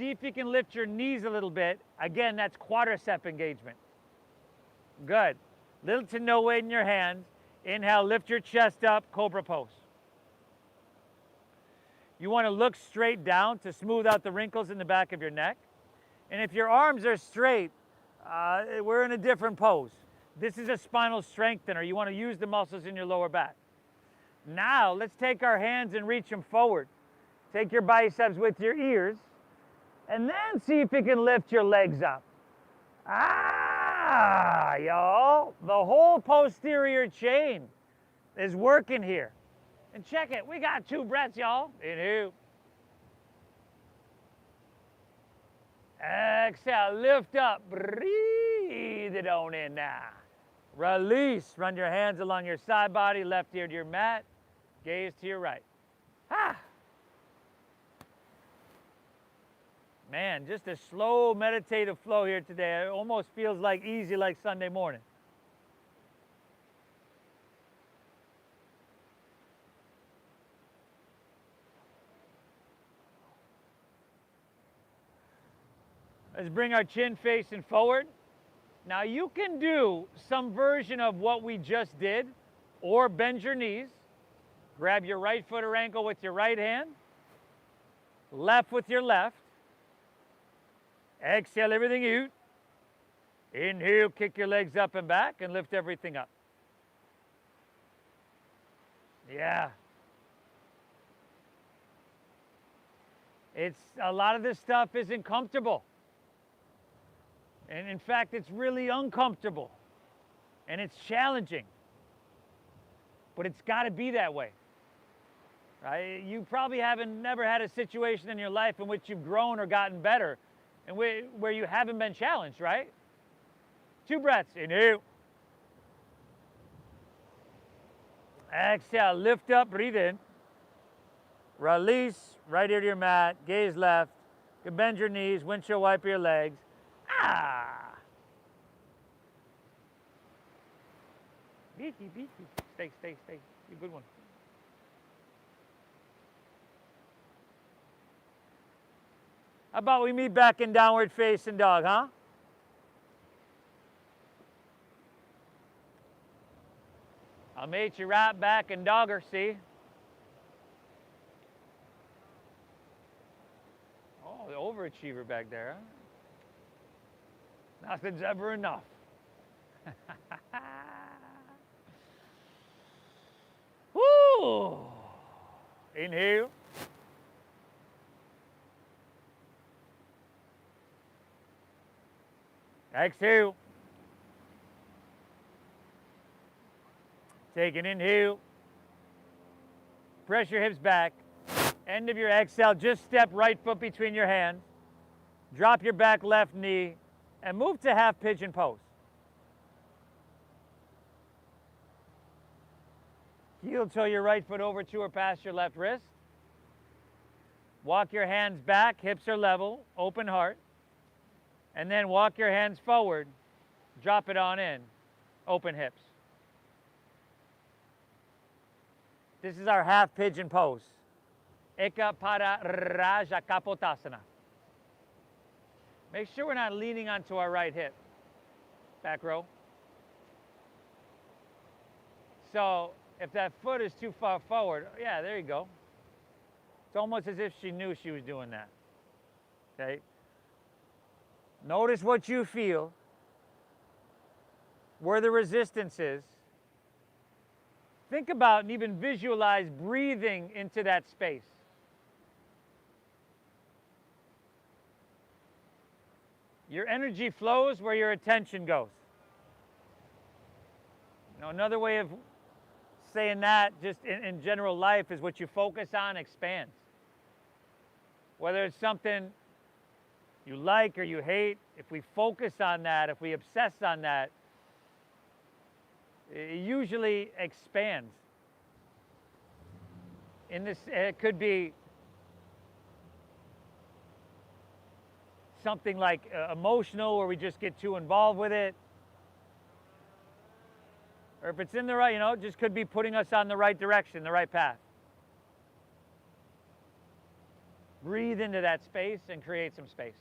See if you can lift your knees a little bit. Again, that's quadricep engagement. Good. Little to no weight in your hands. Inhale, lift your chest up, cobra pose. You want to look straight down to smooth out the wrinkles in the back of your neck. And if your arms are straight, we're in a different pose. This is a spinal strengthener. You want to use the muscles in your lower back. Now, let's take our hands and reach them forward. Take your biceps with your ears, and then see if you can lift your legs up. Y'all, the whole posterior chain is working here. And check it, we got 2 breaths, y'all. Inhale. Exhale, lift up, breathe it on in now. Release, run your hands along your side body, left ear to your mat, gaze to your right. Man, just a slow meditative flow here today. It almost feels like easy like Sunday morning. Let's bring our chin facing forward. Now you can do some version of what we just did, or bend your knees. Grab your right foot or ankle with your right hand, left with your left. Exhale everything out. Inhale, kick your legs up and back and lift everything up. Yeah. A lot of this stuff isn't comfortable. And in fact, it's really uncomfortable. And it's challenging. But it's got to be that way. Right? You probably never had a situation in your life in which you've grown or gotten better and where you haven't been challenged, right? 2 breaths. Inhale. Exhale, lift up, breathe in. Release, right ear to your mat, gaze left. You can bend your knees, windshield wiper your legs. Beaky. Stay. You good one. How about we meet back in downward facing dog, huh? I'll meet you right back in dogger, see? Oh, the overachiever back there, huh? Nothing's ever enough. Woo! Inhale. Exhale. Take an inhale. Press your hips back. End of your exhale, just step right foot between your hands. Drop your back left knee and move to half pigeon pose. Heel toe your right foot over to or past your left wrist. Walk your hands back, hips are level, open heart. And then walk your hands forward, drop it on in, open hips. This is our half pigeon pose. Eka Pada Raja Kapotasana. Make sure we're not leaning onto our right hip. Back row. So if that foot is too far forward, yeah, there you go. It's almost as if she knew she was doing that. Okay? Notice what you feel, where the resistance is. Think about and even visualize breathing into that space. Your energy flows where your attention goes. You know, another way of saying that just in general life is what you focus on expands. Whether it's something you like or you hate, if we focus on that, if we obsess on that, it usually expands. In this, it could be something like emotional, where we just get too involved with it. Or if it's in the right, it just could be putting us on the right direction, the right path. Breathe into that space and create some space.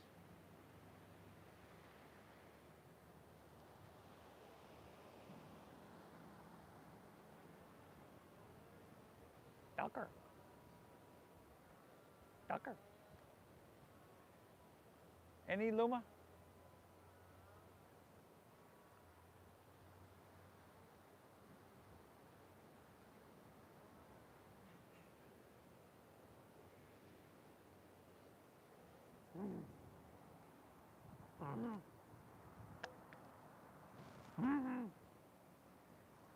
Ducker. Ducker. Any Luma?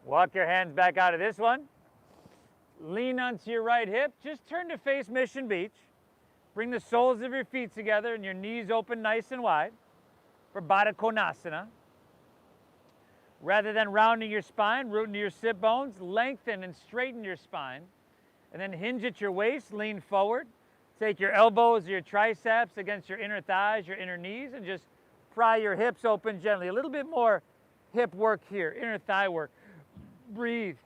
Walk your hands back out of this one. Lean onto your right hip. Just turn to face Mission Beach. Bring the soles of your feet together and your knees open nice and wide for Baddha Konasana. Rather than rounding your spine, root into your sit bones, lengthen and straighten your spine. And then hinge at your waist, lean forward. Take your elbows or your triceps against your inner thighs, your inner knees, and just pry your hips open gently. A little bit more hip work here, inner thigh work. Breathe.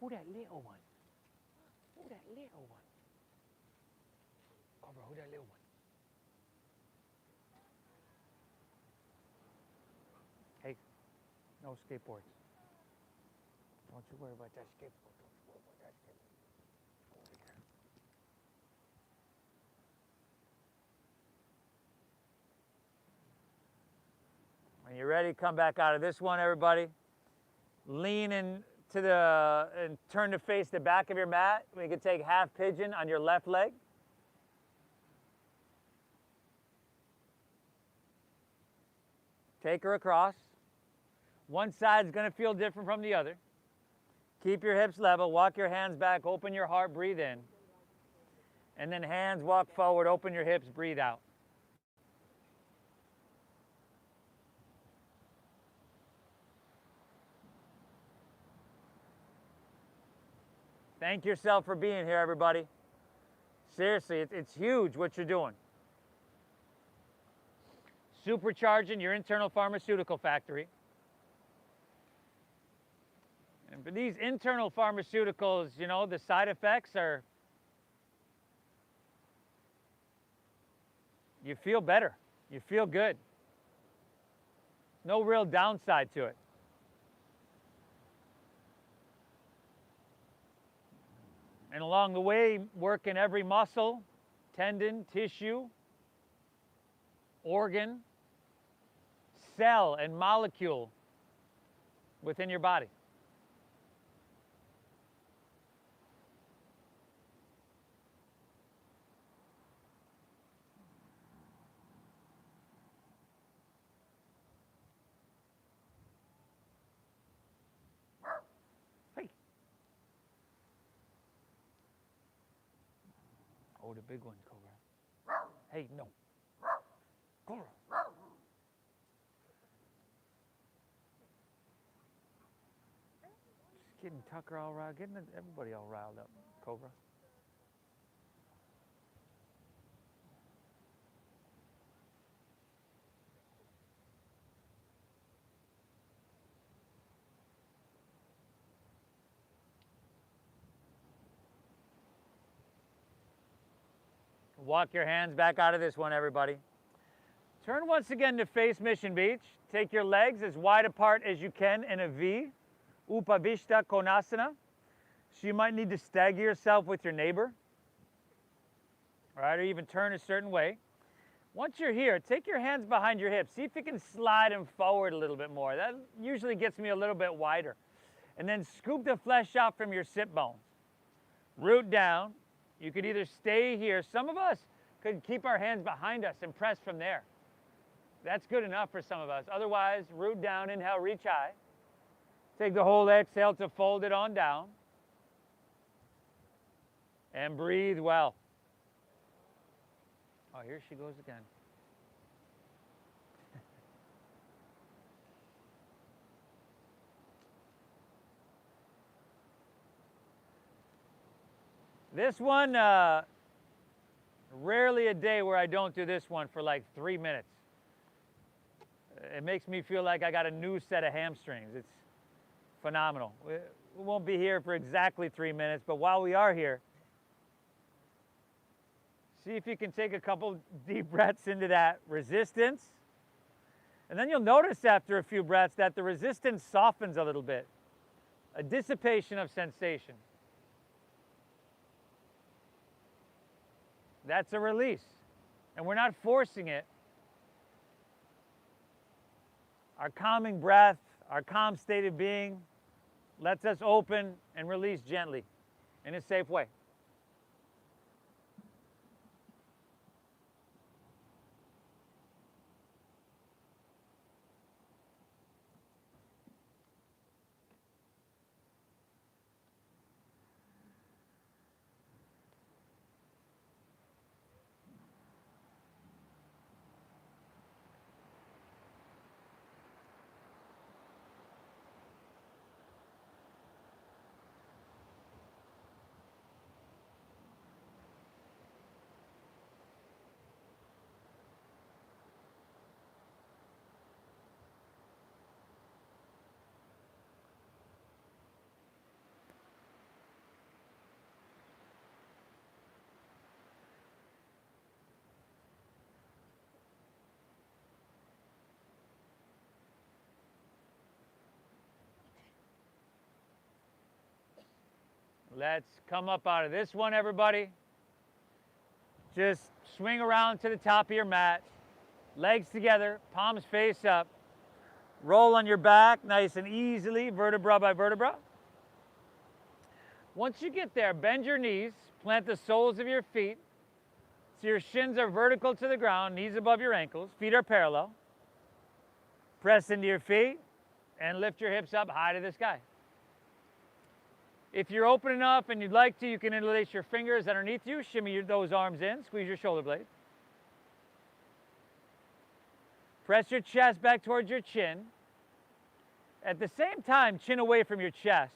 Who that little one? Who that little one? Cobra, who that little one? Hey, no skateboards. Don't you worry about that skateboard. Don't you worry about that skateboard. Over here. When you're ready, come back out of this one, everybody. Lean in to the, and turn to face the back of your mat. We can take half pigeon on your left leg. Take her across. One side's gonna feel different from the other. Keep your hips level, walk your hands back, open your heart, breathe in. And then hands walk forward, open your hips, breathe out. Thank yourself for being here, everybody. Seriously, it's huge what you're doing. Supercharging your internal pharmaceutical factory. And for these internal pharmaceuticals, you know, the side effects are, you feel better. You feel good. No real downside to it. And along the way, work in every muscle, tendon, tissue, organ, cell, and molecule within your body. Oh, the big one, Cobra. Hey, no. Cobra. Just getting Tucker all riled, getting everybody all riled up, Cobra. Walk your hands back out of this one, everybody. Turn once again to face Mission Beach. Take your legs as wide apart as you can in a V, Upavishta Konasana. So you might need to stagger yourself with your neighbor, all right, or even turn a certain way. Once you're here, take your hands behind your hips. See if you can slide them forward a little bit more. That usually gets me a little bit wider. And then scoop the flesh out from your sit bones. Root down. You could either stay here. Some of us could keep our hands behind us and press from there. That's good enough for some of us. Otherwise, root down, inhale, reach high. Take the whole exhale to fold it on down. And breathe well. Oh, here she goes again. This one, rarely a day where I don't do this one for like 3 minutes. It makes me feel like I got a new set of hamstrings. It's phenomenal. We won't be here for exactly 3 minutes, but while we are here, see if you can take a couple deep breaths into that resistance. And then you'll notice after a few breaths that the resistance softens a little bit. A dissipation of sensation. That's a release. And we're not forcing it. Our calming breath, our calm state of being lets us open and release gently in a safe way. Let's come up out of this one, everybody. Just swing around to the top of your mat. Legs together, palms face up. Roll on your back nice and easily, vertebra by vertebra. Once you get there, bend your knees, plant the soles of your feet so your shins are vertical to the ground, knees above your ankles, feet are parallel. Press into your feet and lift your hips up high to the sky. If you're open enough and you'd like to, you can interlace your fingers underneath you, shimmy those arms in, squeeze your shoulder blades. Press your chest back towards your chin. At the same time, chin away from your chest.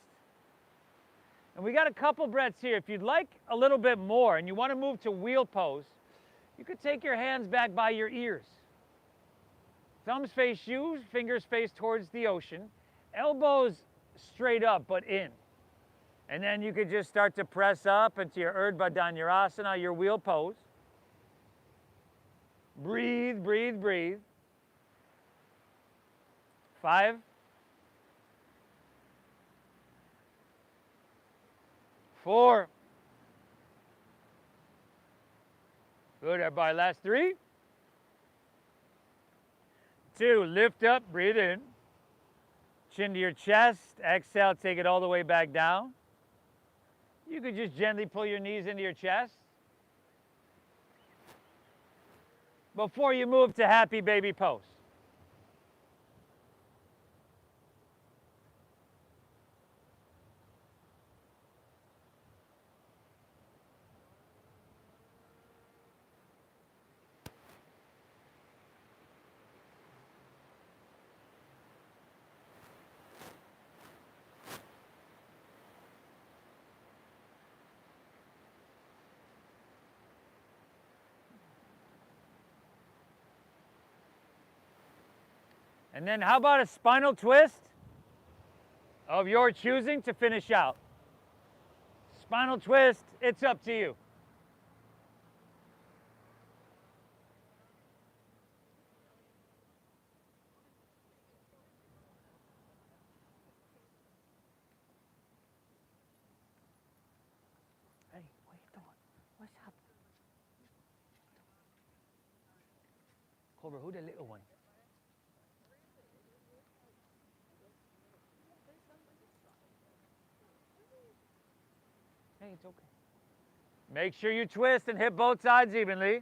And we got a couple breaths here. If you'd like a little bit more and you want to move to wheel pose, you could take your hands back by your ears. Thumbs face you, fingers face towards the ocean, elbows straight up but in. And then you could just start to press up into your Urdhva Dhanurasana, your wheel pose. Breathe, breathe, breathe. 5. 4. Good, everybody. Last 3. 2. Lift up, breathe in. Chin to your chest. Exhale, take it all the way back down. You could just gently pull your knees into your chest. Before you move to happy baby pose. And then how about a spinal twist of your choosing to finish out? Spinal twist, it's up to you. Hey, what are you doing? What's up? Cobra, who the little one? Hey, it's okay. Make sure you twist and hit both sides evenly.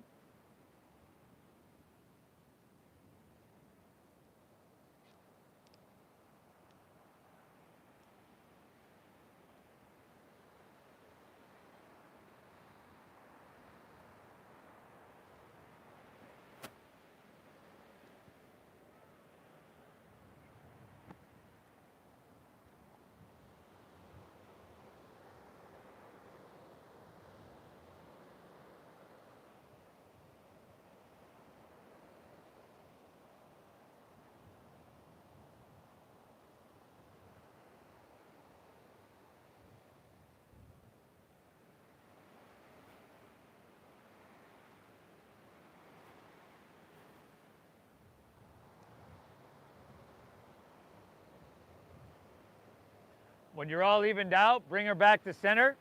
When you're all evened out, bring her back to center.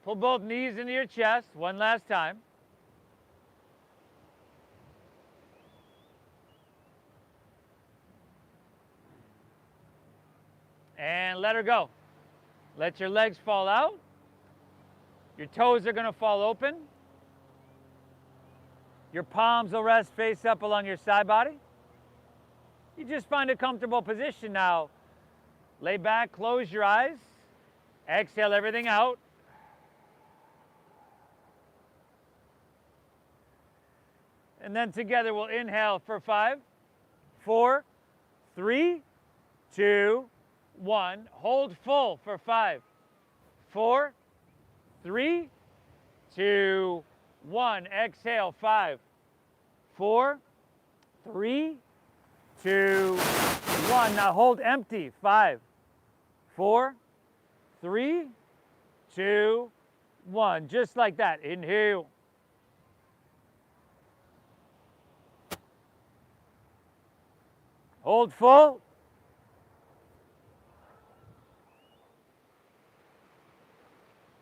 Pull both knees into your chest one last time. And let her go. Let your legs fall out. Your toes are going to fall open. Your palms will rest face up along your side body. You just find a comfortable position now. Lay back, close your eyes. Exhale everything out. And then together we'll inhale for 5, 4, 3, 2, 1. Hold full for 5, 4, 3, 2, 1. Exhale 5, 4, 3, 2, 1. Now hold empty. 5, 4, 3, 2, 1. Just like that. Inhale. Hold full.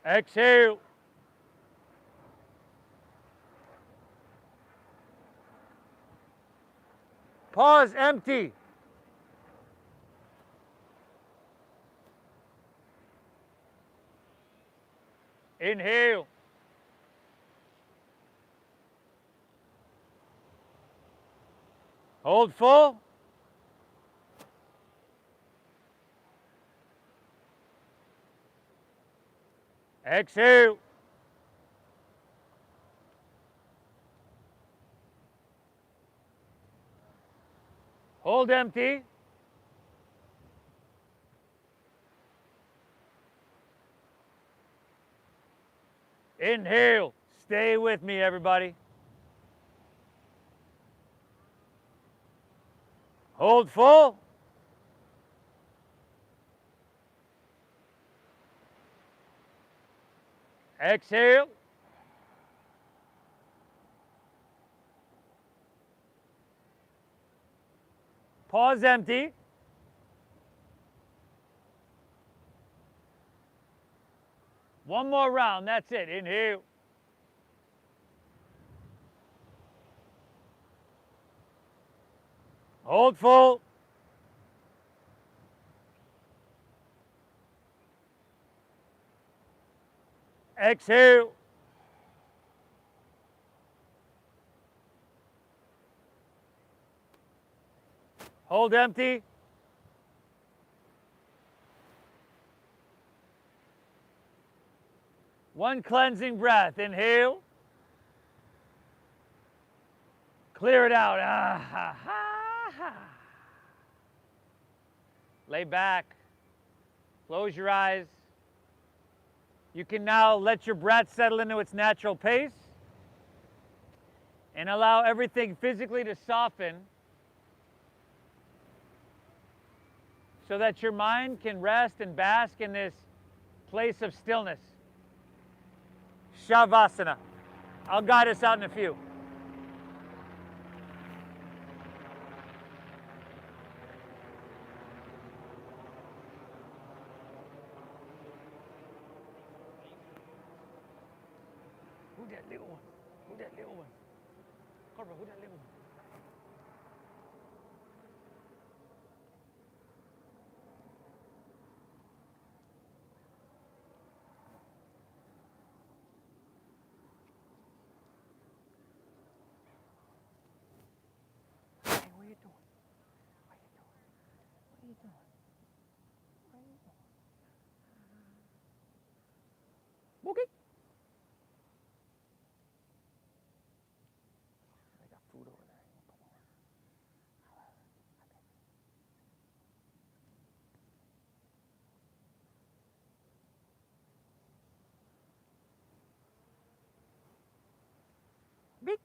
Exhale. Pause, empty. Inhale. Hold full. Exhale. Hold empty. Inhale. Stay with me, everybody. Hold full. Exhale. Pause empty. One more round, that's it. Inhale. Hold full. Exhale. Hold empty. One cleansing breath. Inhale. Clear it out. Ah, ha, ha, ha. Lay back. Close your eyes. You can now let your breath settle into its natural pace and allow everything physically to soften so that your mind can rest and bask in this place of stillness. Shavasana. I'll guide us out in a few. Who that little one? Who that little one? Cobra, who that little one? Hey, what are you doing? What are you doing? What are you doing? What are you doing? Boogie? They got food over there. Come over. Big.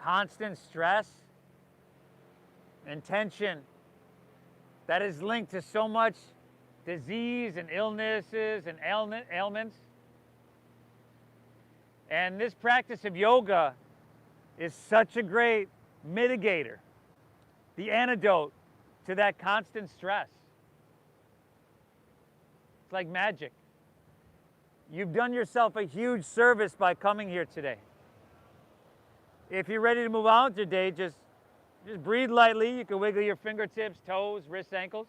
constant stress and tension that is linked to so much disease and illnesses and ailments. And this practice of yoga is such a great mitigator, the antidote to that constant stress. It's like magic. You've done yourself a huge service by coming here today. If you're ready to move on with your day, just breathe lightly. You can wiggle your fingertips, toes, wrists, ankles.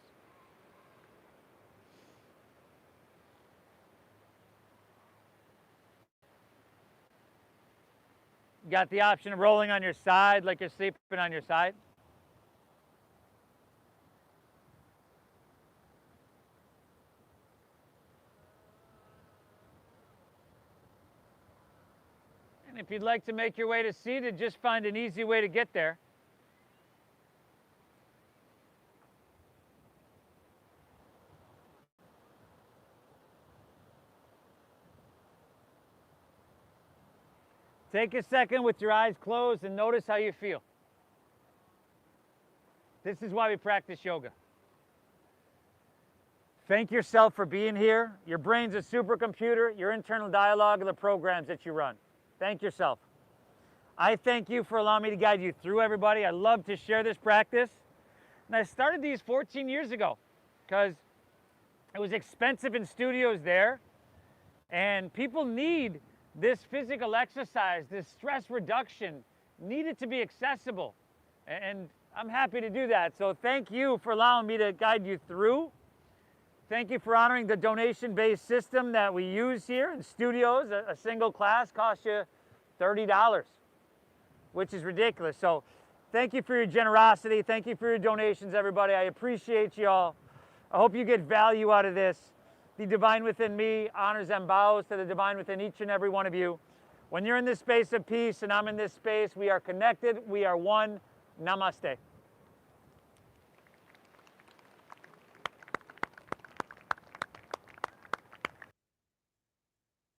You got the option of rolling on your side like you're sleeping on your side. And if you'd like to make your way to seated, just find an easy way to get there. Take a second with your eyes closed and notice how you feel. This is why we practice yoga. Thank yourself for being here. Your brain's a supercomputer, your internal dialogue of the programs that you run. Thank yourself. I thank you for allowing me to guide you through, everybody. I love to share this practice. And I started these 14 years ago because it was expensive in studios there. And people need this physical exercise, this stress reduction, needed to be accessible. And I'm happy to do that. So thank you for allowing me to guide you through. Thank you for honoring the donation-based system that we use here in studios. A single class costs you $30, which is ridiculous. So thank you for your generosity. Thank you for your donations, everybody. I appreciate you all. I hope you get value out of this. The divine within me honors and bows to the divine within each and every one of you. When you're in this space of peace and I'm in this space, we are connected, we are one. Namaste.